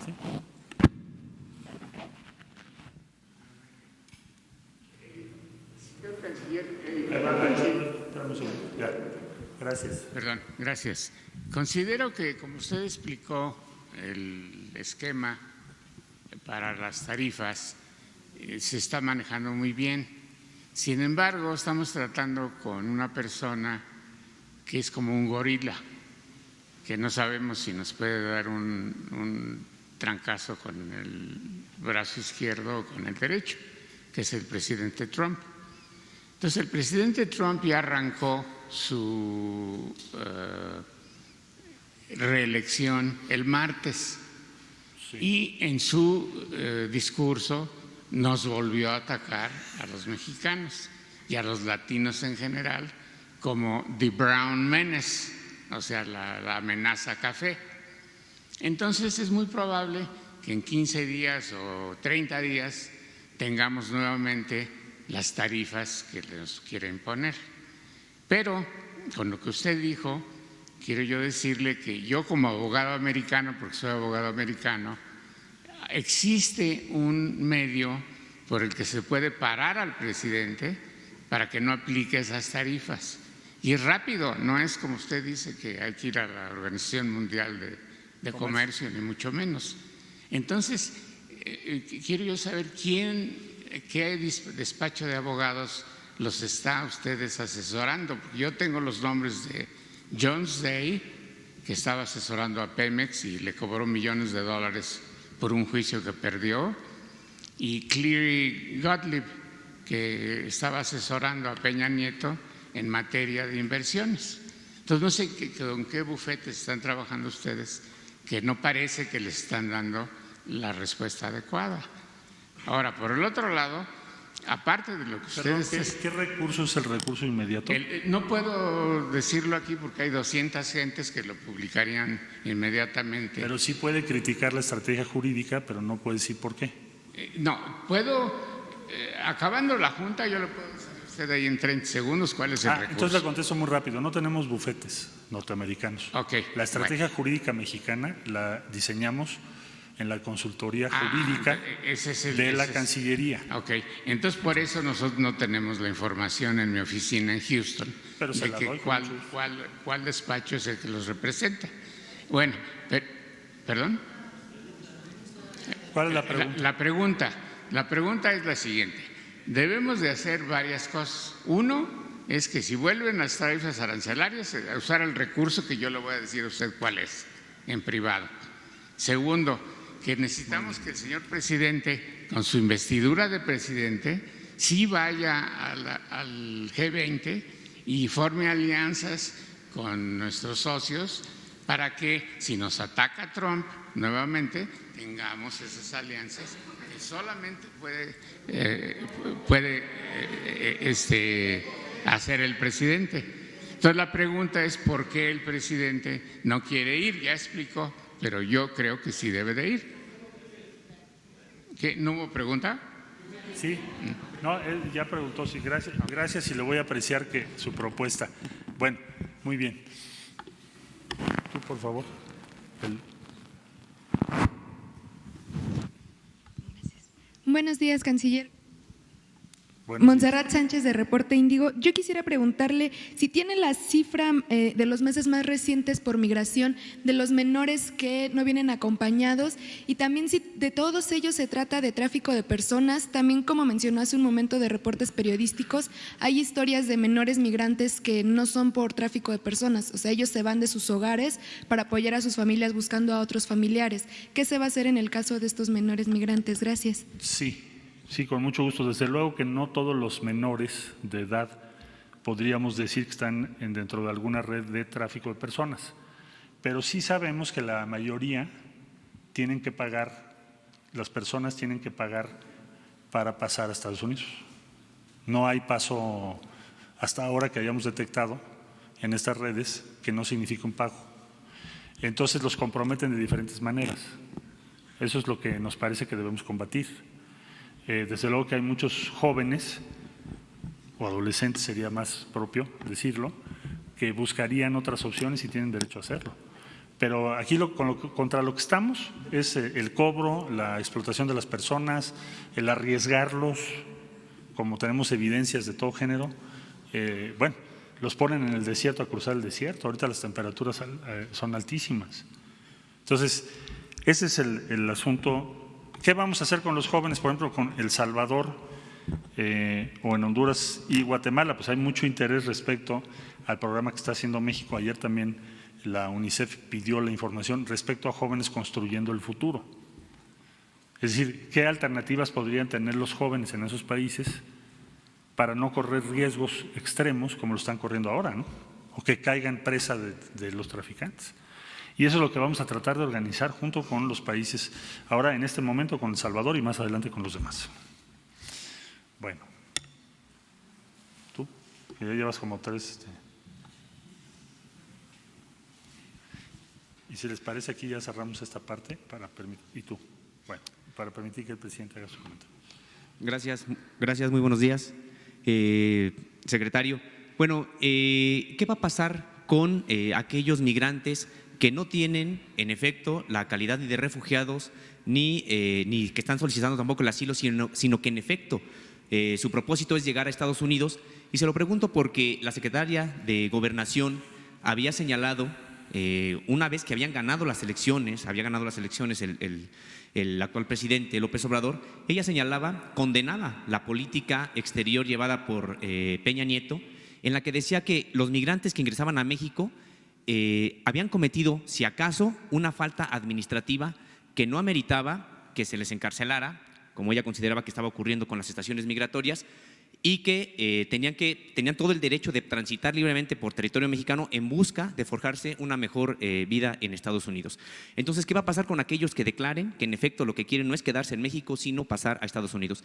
¿Sí? Señor Canciller, gracias. Perdón, gracias. Considero que, como usted explicó, el esquema para las tarifas se está manejando muy bien. Sin embargo, estamos tratando con una persona que es como un gorila, que no sabemos si nos puede dar un trancazo con el brazo izquierdo o con el derecho, que es el presidente Trump. Entonces, el presidente Trump ya arrancó su reelección el martes, sí, y en su discurso nos volvió a atacar a los mexicanos y a los latinos en general como the brown menace, o sea, la amenaza café. Entonces es muy probable que en 15 días o 30 días tengamos nuevamente las tarifas que nos quieren poner. Pero con lo que usted dijo, quiero yo decirle que yo, como abogado americano, porque soy abogado americano, existe un medio por el que se puede parar al presidente para que no aplique esas tarifas. Y es rápido, no es como usted dice que hay que ir a la Organización Mundial de Comercio, ni mucho menos. Entonces, quiero yo saber qué despacho de abogados los está ustedes asesorando. Yo tengo los nombres de Jones Day, que estaba asesorando a Pemex y le cobró millones de dólares por un juicio que perdió, y Cleary Gottlieb, que estaba asesorando a Peña Nieto en materia de inversiones. Entonces, no sé con qué bufetes están trabajando ustedes, que no parece que les están dando la respuesta adecuada. Ahora, por el otro lado, aparte de lo que ustedes… ¿Qué recurso es el recurso inmediato? No puedo decirlo aquí porque hay 200 gentes que lo publicarían inmediatamente. Pero sí puede criticar la estrategia jurídica, pero no puede decir por qué. No, puedo… acabando la junta, yo le puedo decir a usted ahí en 30 segundos cuál es el recurso. Entonces le contesto muy rápido. No tenemos bufetes norteamericanos. Okay, la estrategia jurídica mexicana la diseñamos en la consultoría jurídica de la Cancillería. Ok, entonces por eso nosotros no tenemos la información en mi oficina en Houston. Pero se la doy. ¿Cuál despacho es el que los representa? Bueno, ¿perdón? ¿Cuál es la pregunta? La pregunta es la siguiente. debemos de hacer varias cosas. Uno es que si vuelven las tarifas arancelarias, usar el recurso que yo le voy a decir a usted cuál es, en privado. Segundo, que necesitamos que el señor presidente, con su investidura de presidente, sí vaya al G20 y forme alianzas con nuestros socios para que, si nos ataca Trump nuevamente, tengamos esas alianzas que solamente puede hacer el presidente. Entonces la pregunta es ¿por qué el presidente no quiere ir? Ya explicó, pero yo creo que sí debe de ir. ¿Qué? ¿No hubo pregunta? Sí, no, él ya preguntó, sí, gracias y le voy a apreciar que su propuesta. Bueno, muy bien. Tú, por favor. Buenos días, canciller. Montserrat Sánchez de Reporte Índigo. Yo quisiera preguntarle si tiene la cifra de los meses más recientes por migración de los menores que no vienen acompañados y también si de todos ellos se trata de tráfico de personas. También, como mencionó hace un momento de reportes periodísticos, hay historias de menores migrantes que no son por tráfico de personas, o sea, ellos se van de sus hogares para apoyar a sus familias buscando a otros familiares. ¿Qué se va a hacer en el caso de estos menores migrantes? Gracias. Sí, con mucho gusto. Desde luego que no todos los menores de edad podríamos decir que están dentro de alguna red de tráfico de personas, pero sí sabemos que la mayoría tienen que pagar, las personas tienen que pagar para pasar a Estados Unidos. No hay paso hasta ahora que hayamos detectado en estas redes que no significa un pago. Entonces los comprometen de diferentes maneras. Eso es lo que nos parece que debemos combatir. Desde luego que hay muchos jóvenes o adolescentes, sería más propio decirlo, que buscarían otras opciones y tienen derecho a hacerlo. Pero aquí contra lo que estamos es el cobro, la explotación de las personas, el arriesgarlos, como tenemos evidencias de todo género. Bueno, los ponen en el desierto a cruzar el desierto, ahorita las temperaturas son altísimas. Entonces, ese es el asunto. ¿Qué vamos a hacer con los jóvenes, por ejemplo, con El Salvador o en Honduras y Guatemala? Pues hay mucho interés respecto al programa que está haciendo México. Ayer también la UNICEF pidió la información respecto a jóvenes construyendo el futuro. Es decir, ¿qué alternativas podrían tener los jóvenes en esos países para no correr riesgos extremos como lo están corriendo ahora, ¿no? O que caigan presa de los traficantes? Y eso es lo que vamos a tratar de organizar junto con los países, ahora en este momento con El Salvador y más adelante con los demás. Bueno, tú, que ya llevas como 3. Y si les parece, aquí ya cerramos esta parte para permitir, y tú, bueno, para permitir que el presidente haga su comentario. Gracias, muy buenos días. Secretario, bueno, ¿qué va a pasar con aquellos migrantes que no tienen, en efecto, la calidad de refugiados ni que están solicitando tampoco el asilo, sino que, en efecto, su propósito es llegar a Estados Unidos? Y se lo pregunto porque la secretaria de Gobernación había señalado, una vez que habían ganado las elecciones, el actual presidente López Obrador, ella señalaba, condenaba la política exterior llevada por Peña Nieto, en la que decía que los migrantes que ingresaban a México habían cometido, si acaso, una falta administrativa que no ameritaba que se les encarcelara, como ella consideraba que estaba ocurriendo con las estaciones migratorias, y que tenían todo el derecho de transitar libremente por territorio mexicano en busca de forjarse una mejor vida en Estados Unidos. Entonces, ¿qué va a pasar con aquellos que declaren que en efecto lo que quieren no es quedarse en México, sino pasar a Estados Unidos?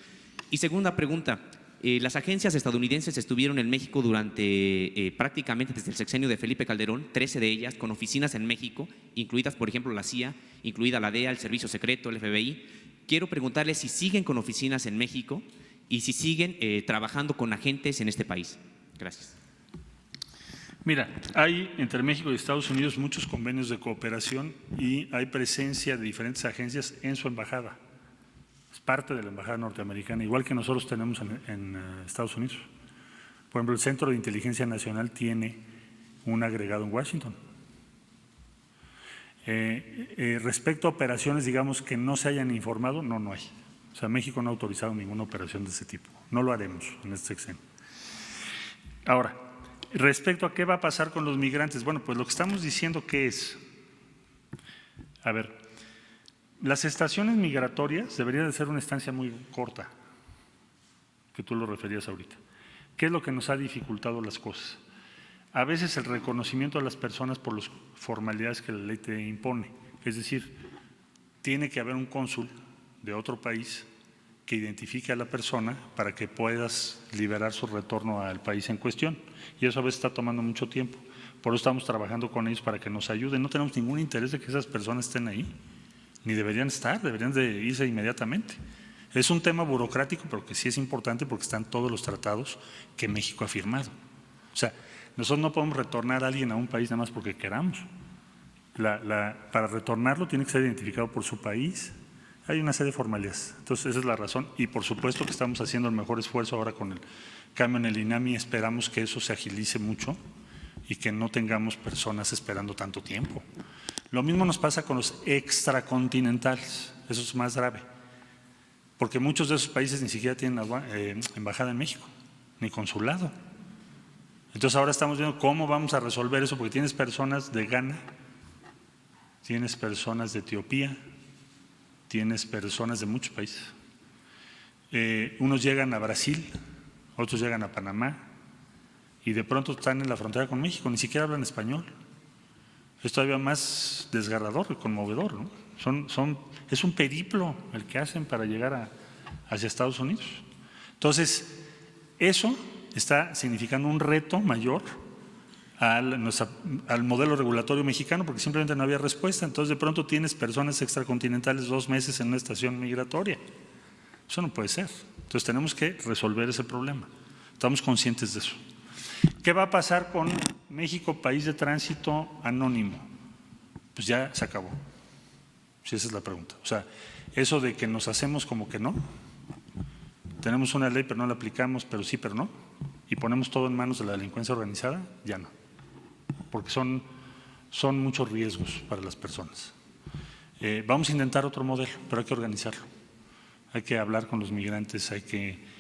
Y segunda pregunta, las agencias estadounidenses estuvieron en México durante prácticamente desde el sexenio de Felipe Calderón, 13 de ellas con oficinas en México, incluidas por ejemplo la CIA, incluida la DEA, el Servicio Secreto, el FBI. Quiero preguntarles si siguen con oficinas en México y si siguen trabajando con agentes en este país. Gracias. Mira, hay entre México y Estados Unidos muchos convenios de cooperación y hay presencia de diferentes agencias en su embajada. Es parte de la embajada norteamericana, igual que nosotros tenemos en Estados Unidos. Por ejemplo, el Centro de Inteligencia Nacional tiene un agregado en Washington. Respecto a operaciones, digamos, que no se hayan informado, no hay. O sea, México no ha autorizado ninguna operación de ese tipo. No lo haremos en este sexenio. Ahora, respecto a qué va a pasar con los migrantes, bueno, pues lo que estamos diciendo que es, a ver, las estaciones migratorias deberían de ser una estancia muy corta, que tú lo referías ahorita. ¿Qué es lo que nos ha dificultado las cosas? A veces el reconocimiento de las personas por las formalidades que la ley te impone. Es decir, tiene que haber un cónsul de otro país que identifique a la persona para que puedas liberar su retorno al país en cuestión. Y eso a veces está tomando mucho tiempo. Por eso estamos trabajando con ellos para que nos ayuden. No tenemos ningún interés de que esas personas estén ahí, ni deberían estar, deberían de irse inmediatamente. Es un tema burocrático, pero que sí es importante porque están todos los tratados que México ha firmado. O sea, nosotros no podemos retornar a alguien a un país nada más porque queramos. Para retornarlo tiene que ser identificado por su país. Hay una serie de formalidades. Entonces, esa es la razón. Y por supuesto que estamos haciendo el mejor esfuerzo ahora con el cambio en el INAMI. Esperamos que eso se agilice mucho y que no tengamos personas esperando tanto tiempo. Lo mismo nos pasa con los extracontinentales. Eso es más grave. Porque muchos de esos países ni siquiera tienen embajada en México, ni consulado. Entonces ahora estamos viendo cómo vamos a resolver eso, porque tienes personas de Ghana, tienes personas de Etiopía, tienes personas de muchos países. Unos llegan a Brasil, otros llegan a Panamá, y de pronto están en la frontera con México, ni siquiera hablan español. Es todavía más desgarrador y conmovedor, ¿no? Es un periplo el que hacen para llegar hacia Estados Unidos. Entonces, eso está significando un reto mayor al modelo regulatorio mexicano, porque simplemente no había respuesta. Entonces, de pronto tienes personas extracontinentales 2 meses en una estación migratoria. Eso no puede ser. Entonces, tenemos que resolver ese problema. Estamos conscientes de eso. ¿Qué va a pasar con México, país de tránsito anónimo? Pues ya se acabó. Si esa es la pregunta. O sea, eso de que nos hacemos como que no, tenemos una ley pero no la aplicamos, pero sí, pero no, y ponemos todo en manos de la delincuencia organizada, ya no. Porque son muchos riesgos para las personas. Vamos a intentar otro modelo, pero hay que organizarlo. Hay que hablar con los migrantes, hay que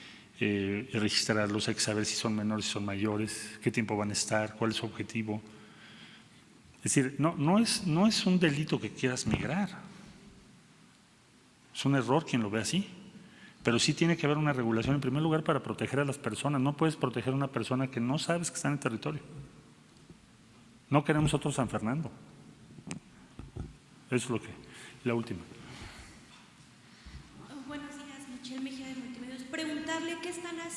registrarlos, hay que saber si son menores, si son mayores, qué tiempo van a estar, cuál es su objetivo. Es decir, no es un delito que quieras migrar. Es un error quien lo ve así. Pero sí tiene que haber una regulación en primer lugar para proteger a las personas. No puedes proteger a una persona que no sabes que está en el territorio. No queremos otro San Fernando. Eso es lo que… La última. Buenos días, Michelle Mejía de Multimedios. Preguntarle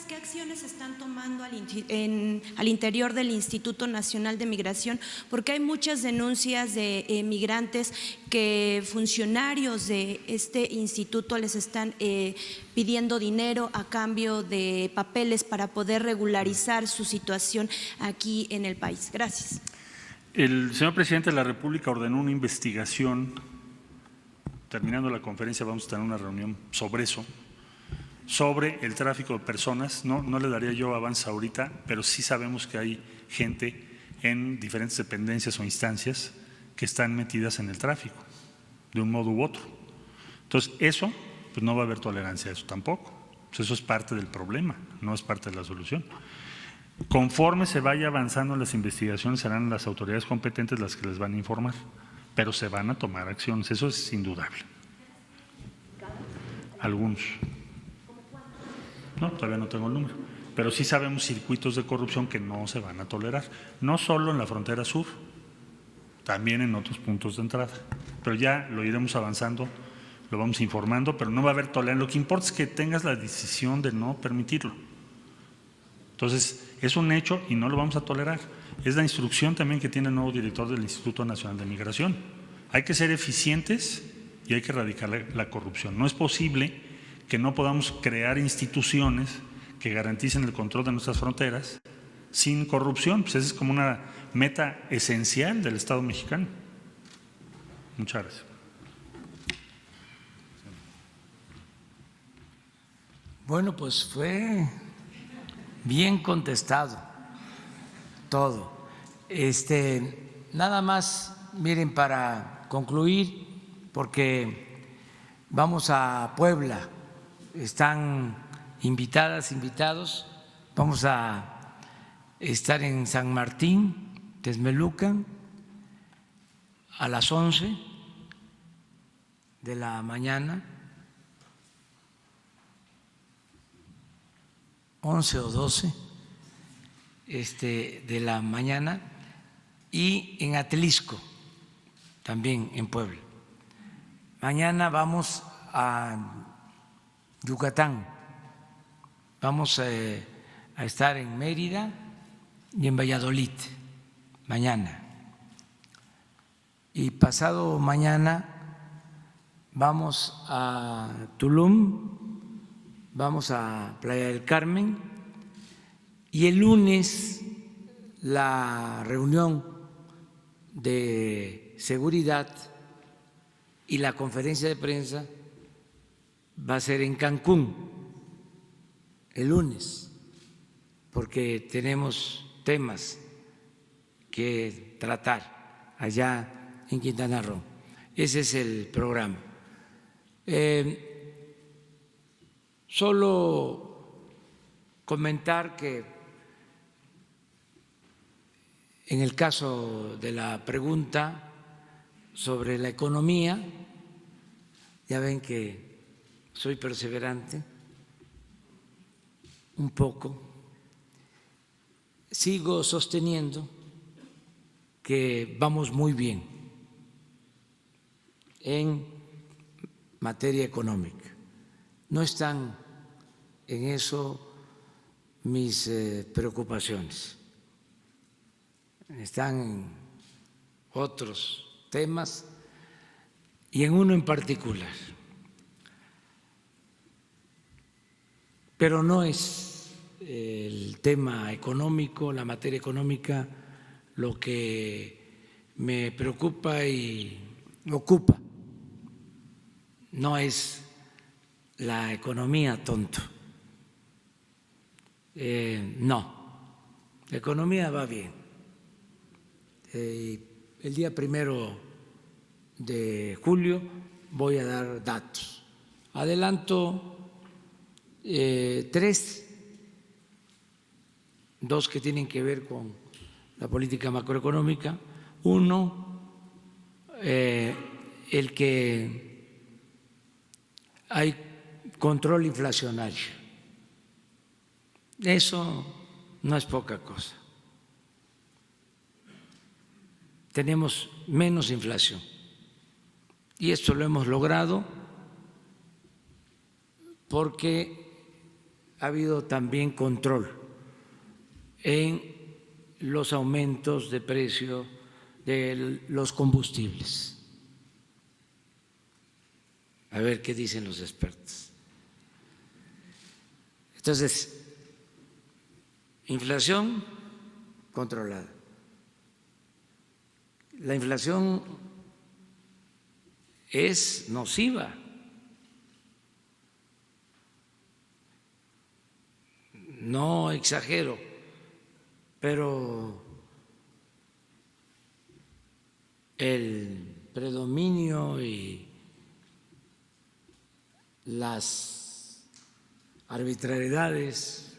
qué acciones están tomando al interior del Instituto Nacional de Migración, porque hay muchas denuncias de migrantes que funcionarios de este instituto les están pidiendo dinero a cambio de papeles para poder regularizar su situación aquí en el país. Gracias. El señor presidente de la República ordenó una investigación. Terminando la conferencia vamos a tener una reunión sobre eso, sobre el tráfico de personas. No le daría yo avance ahorita, pero sí sabemos que hay gente en diferentes dependencias o instancias que están metidas en el tráfico, de un modo u otro. Entonces, eso, pues no va a haber tolerancia a eso tampoco. Pues eso es parte del problema, no es parte de la solución. Conforme se vaya avanzando en las investigaciones, serán las autoridades competentes las que les van a informar, pero se van a tomar acciones, eso es indudable. Algunos. No, todavía no tengo el número, pero sí sabemos circuitos de corrupción que no se van a tolerar, no solo en la frontera sur, también en otros puntos de entrada, pero ya lo iremos avanzando, lo vamos informando, pero no va a haber tolerancia. Lo que importa es que tengas la decisión de no permitirlo. Entonces, es un hecho y no lo vamos a tolerar. Es la instrucción también que tiene el nuevo director del Instituto Nacional de Migración. Hay que ser eficientes y hay que erradicar la corrupción. No es posible que no podamos crear instituciones que garanticen el control de nuestras fronteras sin corrupción. Pues esa es como una meta esencial del Estado mexicano. Muchas gracias. Bueno, pues fue bien contestado todo. Nada más, miren, para concluir, porque vamos a Puebla están invitadas, invitados. Vamos a estar en San Martín, Texmelucan, a las 11 de la mañana, 11 o 12 de la mañana, y en Atlisco, también en Puebla. Mañana vamos a Yucatán, vamos a estar en Mérida y en Valladolid, mañana. Y pasado mañana vamos a Tulum, vamos a Playa del Carmen, y el lunes la reunión de seguridad y la conferencia de prensa va a ser en Cancún el lunes, porque tenemos temas que tratar allá en Quintana Roo. Ese es el programa. Solo comentar que en el caso de la pregunta sobre la economía, ya ven que soy perseverante un poco, sigo sosteniendo que vamos muy bien en materia económica. No están en eso mis preocupaciones, están en otros temas y en uno en particular. Pero no es el tema económico, la materia económica, lo que me preocupa y ocupa. No es la economía, tonto. No, la economía va bien. El día 1 de julio voy a dar datos. Adelanto 3, 2 que tienen que ver con la política macroeconómica. Uno, el que hay control inflacionario. Eso no es poca cosa. Tenemos menos inflación y esto lo hemos logrado porque ha habido también control en los aumentos de precio de los combustibles. A ver qué dicen los expertos. Entonces, inflación controlada. La inflación es nociva. No exagero, pero el predominio y las arbitrariedades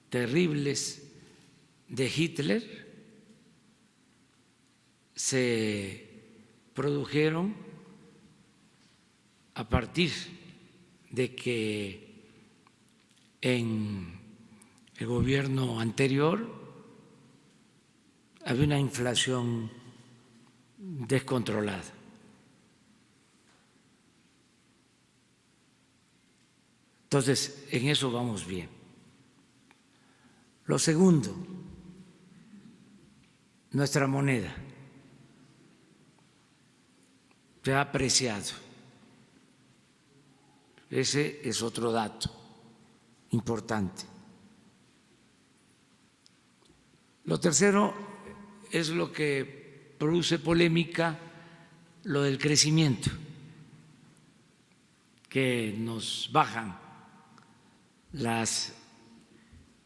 terribles de Hitler se produjeron a partir de que en el gobierno anterior había una inflación descontrolada. Entonces, en eso vamos bien. Lo segundo, nuestra moneda se ha apreciado. Ese es otro dato importante. Lo tercero es lo que produce polémica, lo del crecimiento, que nos bajan las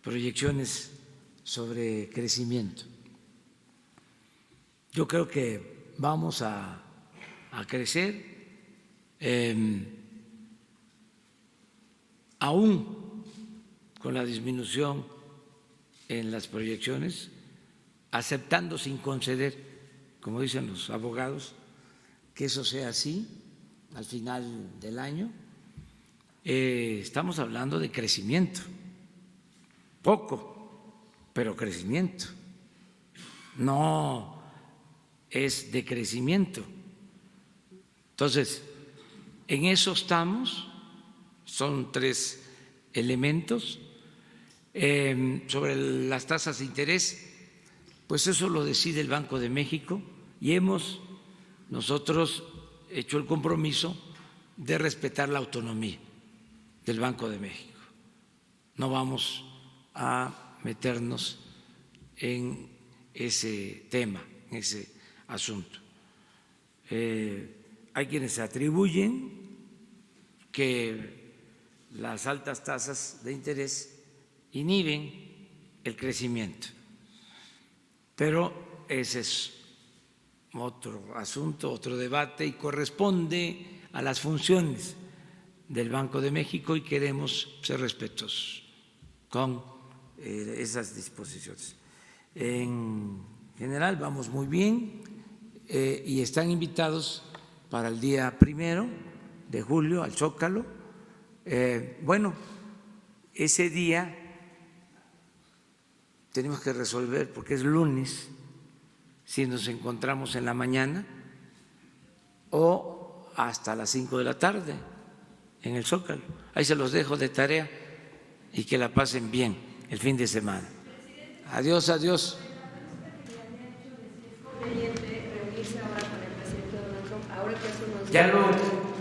proyecciones sobre crecimiento. Yo creo que vamos a crecer Aún con la disminución en las proyecciones, aceptando sin conceder, como dicen los abogados, que eso sea así al final del año, estamos hablando de crecimiento, poco, pero crecimiento, no es decrecimiento. Entonces, en eso estamos, son 3 elementos. Sobre las tasas de interés, pues eso lo decide el Banco de México y hemos nosotros hecho el compromiso de respetar la autonomía del Banco de México. No vamos a meternos en ese tema, en ese asunto. Hay quienes atribuyen que las altas tasas de interés inhiben el crecimiento, pero ese es otro asunto, otro debate y corresponde a las funciones del Banco de México y queremos ser respetuosos con esas disposiciones. En general vamos muy bien y están invitados para el día 1 de julio al Zócalo. Bueno, ese día tenemos que resolver, porque es lunes, si nos encontramos en la mañana o hasta las 5 de la tarde en el Zócalo. Ahí se los dejo de tarea y que la pasen bien el fin de semana. Adiós, adiós. Ya lo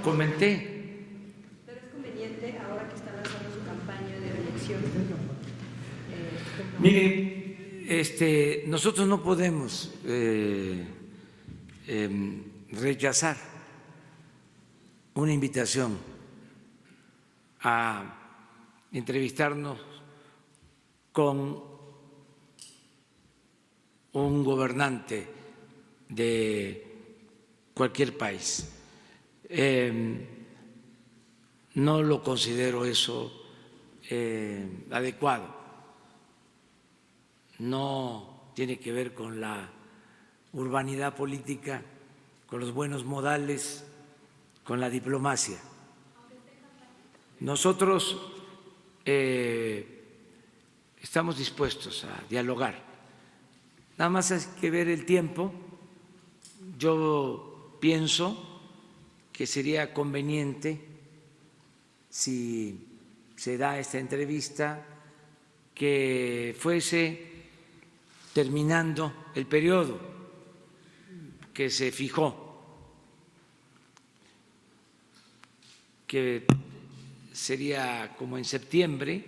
comenté. ¿Pero es conveniente ahora que está lanzando su campaña de reelección? Mire, nosotros no podemos rechazar una invitación a entrevistarnos con un gobernante de cualquier país. No lo considero eso adecuado. No tiene que ver con la urbanidad política, con los buenos modales, con la diplomacia. Nosotros estamos dispuestos a dialogar. Nada más hay que ver el tiempo. Yo pienso que sería conveniente, si se da esta entrevista, que fuese terminando el periodo que se fijó, que sería como en septiembre.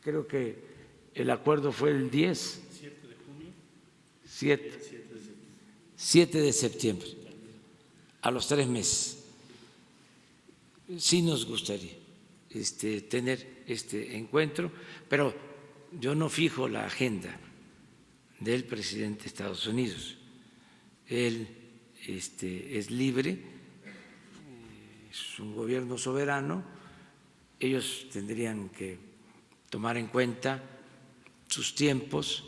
Creo que el acuerdo fue el 10. 7 de septiembre, a los 3 meses. Sí nos gustaría tener este encuentro, pero yo no fijo la agenda del presidente de Estados Unidos. Él es libre, es un gobierno soberano. Ellos tendrían que tomar en cuenta sus tiempos.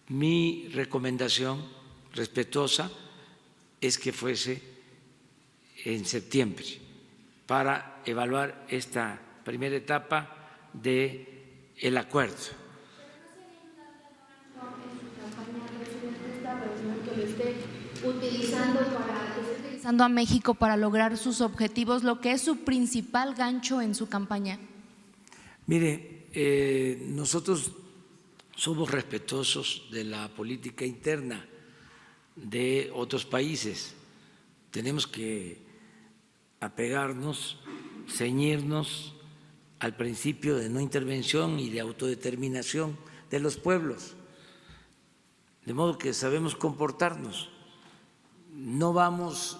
Mi recomendación respetuosa es que fuese en septiembre para evaluar esta primera etapa del acuerdo. Utilizando a México para lograr sus objetivos, lo que es su principal gancho en su campaña. Mire, nosotros somos respetuosos de la política interna de otros países. Tenemos que apegarnos, ceñirnos al principio de no intervención y de autodeterminación de los pueblos, de modo que sabemos comportarnos. No vamos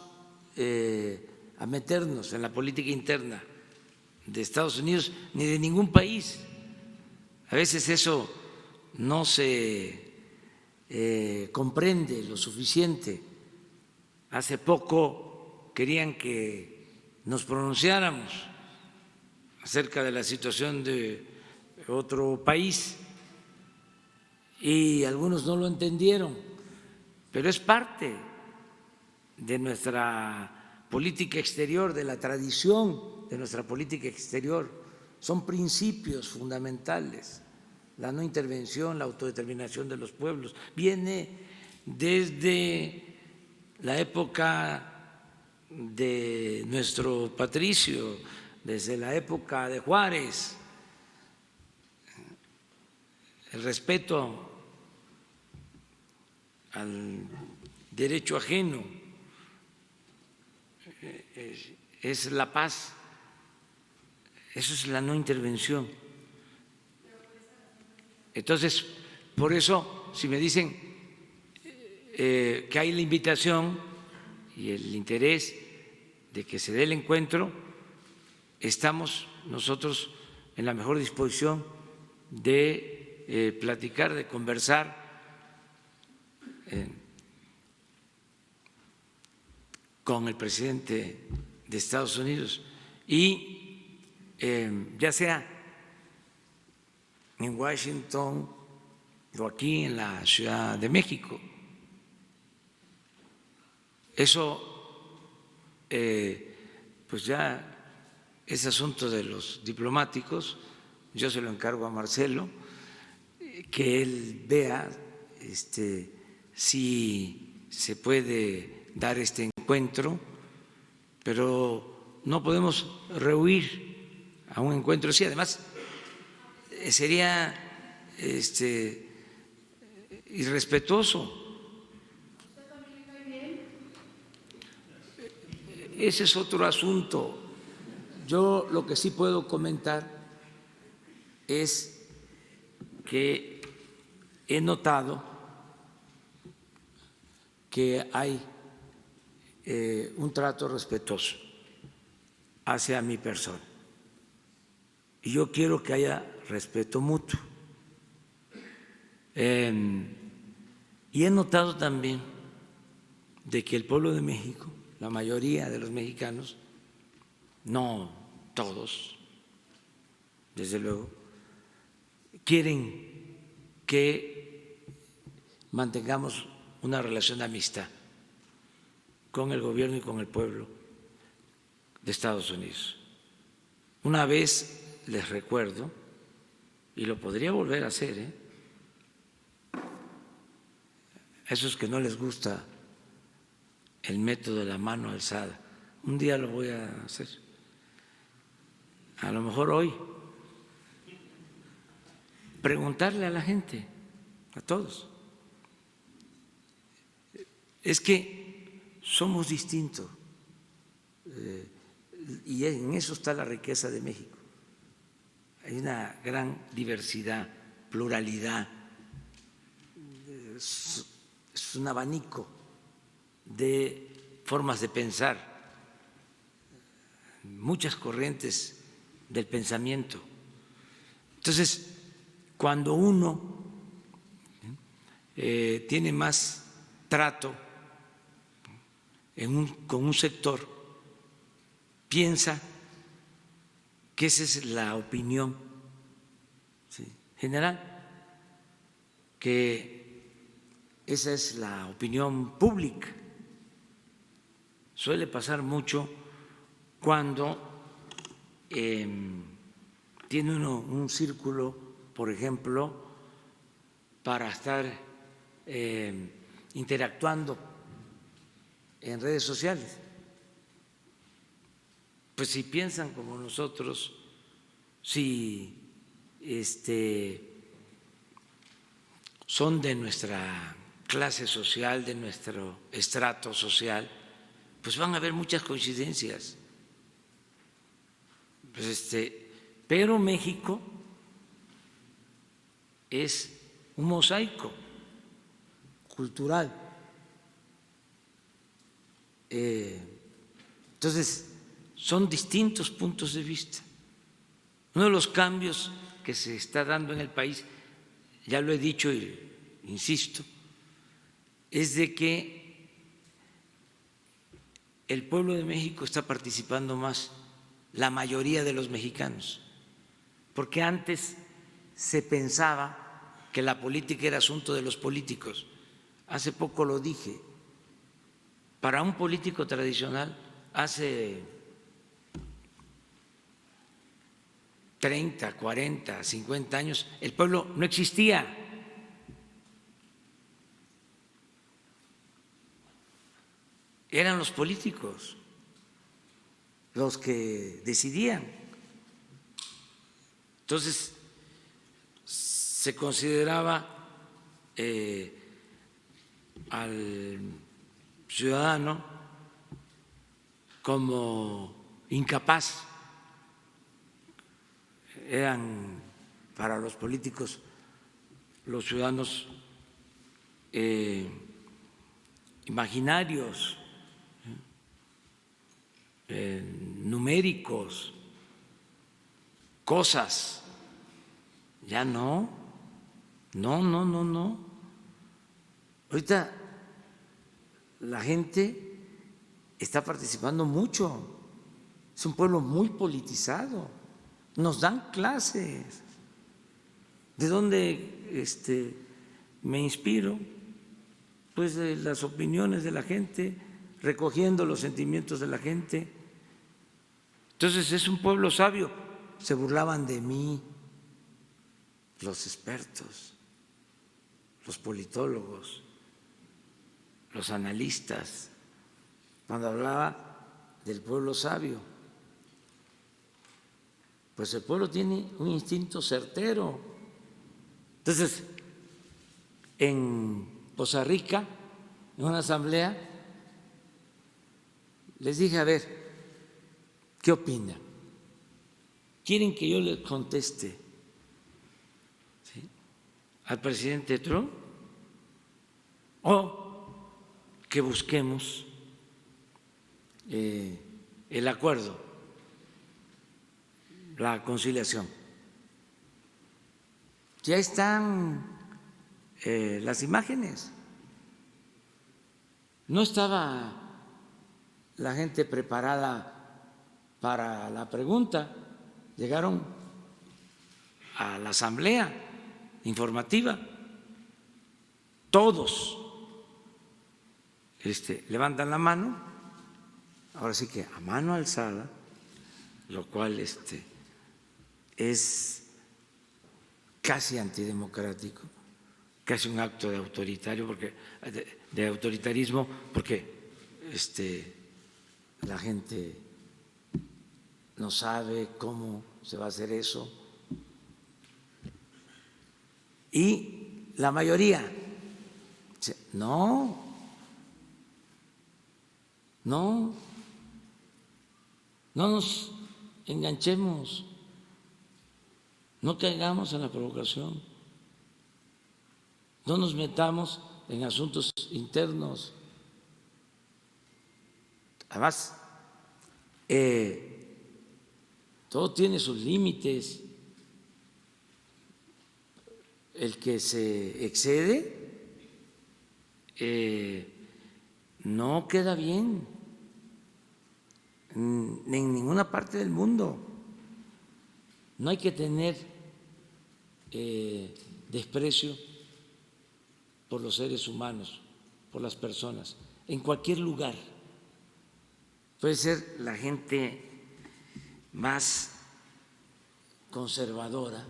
a meternos en la política interna de Estados Unidos ni de ningún país. A veces eso no se comprende lo suficiente Hace poco querían que nos pronunciáramos acerca de la situación de otro país y algunos no lo entendieron, pero es parte de nuestra política exterior, de la tradición de nuestra política exterior. Son principios fundamentales: la no intervención, la autodeterminación de los pueblos. Viene desde la época de nuestro patricio, desde la época de Juárez, el respeto al derecho ajeno, es la paz, eso es la no intervención. Entonces, por eso, si me dicen que hay la invitación y el interés de que se dé el encuentro, estamos nosotros en la mejor disposición de platicar, de conversar con el presidente de Estados Unidos y ya sea en Washington o aquí en la Ciudad de México. Eso pues ya es asunto de los diplomáticos. Yo se lo encargo a Marcelo, que él vea si se puede dar este encuentro, pero no podemos rehuir a un encuentro así. Además, sería irrespetuoso. Ese es otro asunto. Yo lo que sí puedo comentar es que he notado que hay un trato respetuoso hacia mi persona y yo quiero que haya respeto mutuo. Y he notado también de que el pueblo de México, la mayoría de los mexicanos, no todos, desde luego, quieren que mantengamos una relación de amistad con el gobierno y con el pueblo de Estados Unidos. Una vez les recuerdo, y lo podría volver a hacer, a esos que no les gusta el método de la mano alzada, un día lo voy a hacer, a lo mejor hoy, preguntarle a la gente, a todos, es que somos distintos y en eso está la riqueza de México. Hay una gran diversidad, pluralidad, es un abanico de formas de pensar, muchas corrientes del pensamiento. Entonces, cuando uno tiene más trato con un sector, piensa que esa es la opinión general, que esa es la opinión pública. Suele pasar mucho cuando tiene uno un círculo, por ejemplo, para estar interactuando en redes sociales. Pues si piensan como nosotros, si son de nuestra clase social, de nuestro estrato social, pues van a haber muchas coincidencias. Pues pero México es un mosaico cultural. Entonces, son distintos puntos de vista. Uno de los cambios que se está dando en el país, ya lo he dicho y insisto, es de que el pueblo de México está participando más, la mayoría de los mexicanos, porque antes se pensaba que la política era asunto de los políticos. Hace poco lo dije, para un político tradicional hace 30, 40, 50 años el pueblo no existía. Eran los políticos los que decidían. Entonces, se consideraba al ciudadano como incapaz. Eran para los políticos, los ciudadanos imaginarios, numéricos, cosas. Ya no. Ahorita la gente está participando mucho. Es un pueblo muy politizado. Nos dan clases. ¿De dónde me inspiro? Pues de las opiniones de la gente, recogiendo los sentimientos de la gente. Entonces es un pueblo sabio. Se burlaban de mí los expertos, los politólogos, los analistas, cuando hablaba del pueblo sabio. Pues el pueblo tiene un instinto certero. Entonces, en Poza Rica, en una asamblea, les dije, a ver, ¿qué opinan? ¿Quieren que yo les conteste al presidente Trump o que busquemos el acuerdo, la conciliación? Ya están las imágenes. No estaba la gente preparada para la pregunta. Llegaron a la asamblea informativa, todos levantan la mano, ahora sí que a mano alzada, lo cual es casi antidemocrático, casi un acto de autoritarismo, porque la gente no sabe cómo se va a hacer eso. Y la mayoría dice, no nos enganchemos, no caigamos en la provocación, no nos metamos en asuntos internos. Además, todo tiene sus límites. El que se excede no queda bien en ninguna parte del mundo. No hay que tener desprecio por los seres humanos, por las personas, en cualquier lugar. Puede ser la gente más conservadora,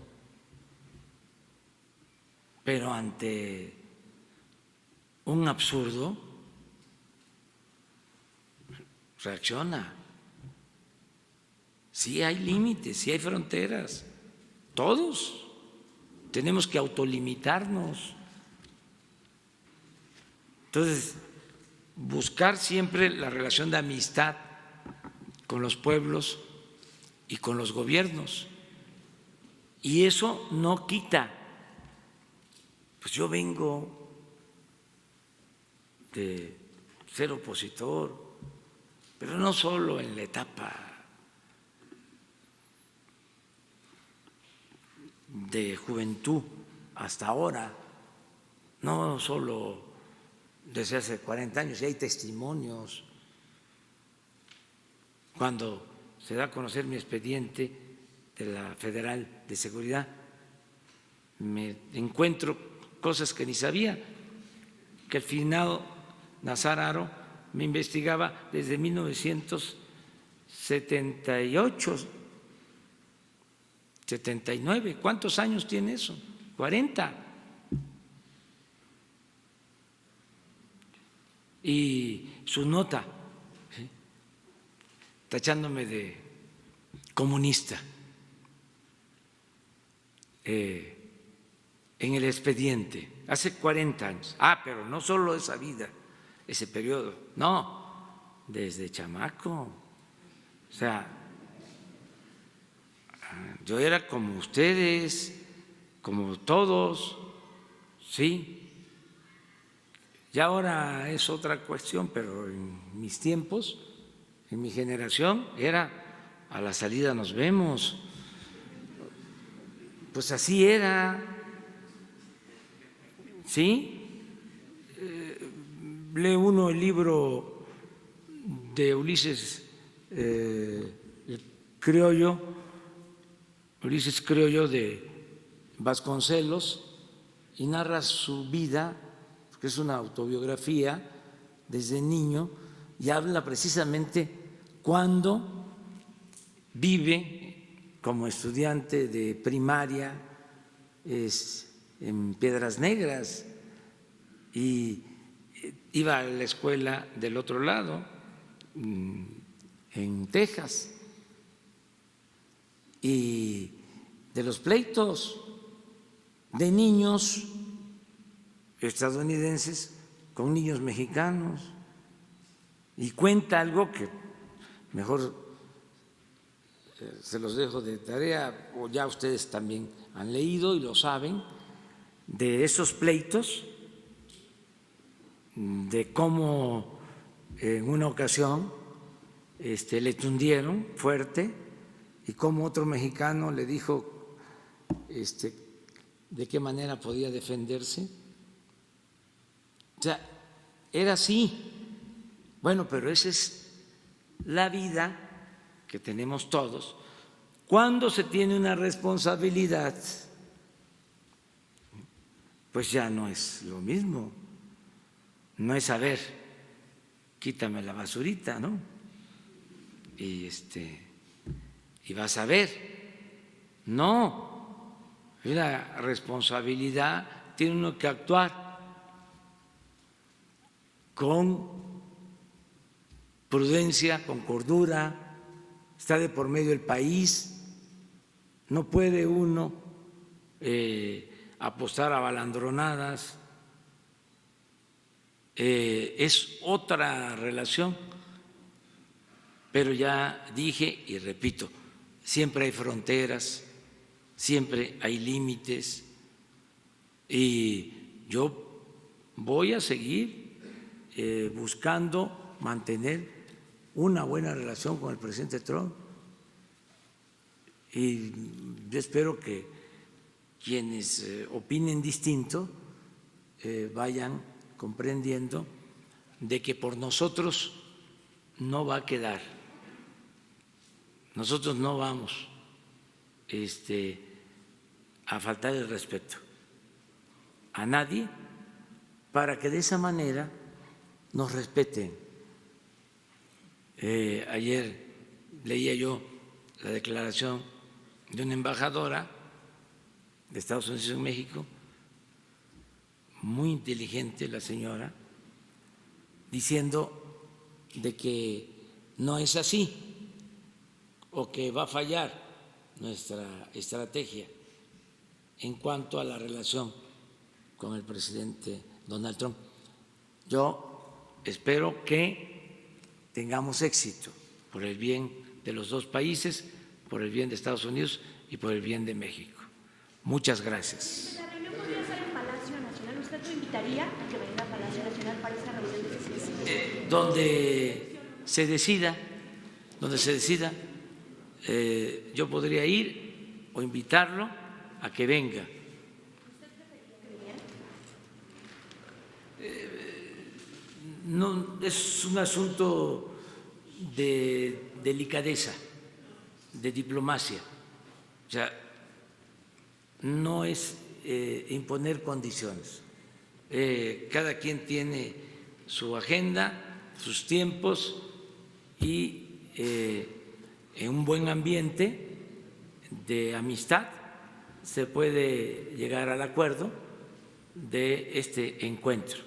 pero ante un absurdo reacciona. Sí hay límites, sí hay fronteras. Todos tenemos que autolimitarnos. Entonces, buscar siempre la relación de amistad con los pueblos y con los gobiernos. Y eso no quita. Pues yo vengo de ser opositor, pero no solo en la etapa de juventud hasta ahora, no solo desde hace 40 años, y hay testimonios cuando se da a conocer mi expediente de la Federal de Seguridad, me encuentro cosas que ni sabía, que el finado Nazar Haro me investigaba desde 1978, 79. ¿Cuántos años tiene eso? 40. Y su nota, ¿sí?, tachándome de comunista en el expediente, hace 40 años. Ah, pero no solo esa vida, ese periodo, no, desde chamaco. O sea, yo era como ustedes, como todos, sí. Ya ahora es otra cuestión, pero en mis tiempos, en mi generación, era a la salida nos vemos. Pues así era, ¿sí? Lee uno el libro de Ulises Criollo de Vasconcelos y narra su vida, que es una autobiografía desde niño, y habla precisamente cuando vive como estudiante de primaria en Piedras Negras y iba a la escuela del otro lado, en Texas, y de los pleitos de niños estadounidenses con niños mexicanos, y cuenta algo que mejor se los dejo de tarea, o ya ustedes también han leído y lo saben, de esos pleitos, de cómo en una ocasión le tundieron fuerte y cómo otro mexicano le dijo de qué manera podía defenderse. O sea, era así. Bueno, pero esa es la vida que tenemos todos. Cuando se tiene una responsabilidad, pues ya no es lo mismo. No es saber, quítame la basurita, ¿no? Y vas a ver. No, la responsabilidad tiene uno que actuar con prudencia, con cordura, está de por medio el país, no puede uno apostar a balandronadas, es otra relación, pero ya dije y repito, siempre hay fronteras, siempre hay límites y yo voy a seguir buscando mantener una buena relación con el presidente Trump y yo espero que quienes opinen distinto vayan comprendiendo de que por nosotros no va a quedar, nosotros no vamos a faltar el respeto a nadie para que de esa manera nos respeten. Ayer leía yo la declaración de una embajadora de Estados Unidos en México, muy inteligente la señora, diciendo de que no es así o que va a fallar nuestra estrategia en cuanto a la relación con el presidente Donald Trump. Yo espero que tengamos éxito por el bien de los dos países, por el bien de Estados Unidos y por el bien de México. Muchas gracias. ¿La reunión podría ser en Palacio Nacional? ¿Usted lo invitaría a que venga a Palacio Nacional para esa reunión de sesión? Donde se decida, yo podría ir o invitarlo a que venga. ¿Usted preferiría que viniera? No, es un asunto de delicadeza, de diplomacia. O sea, no es imponer condiciones. Cada quien tiene su agenda, sus tiempos y en un buen ambiente de amistad se puede llegar al acuerdo de este encuentro.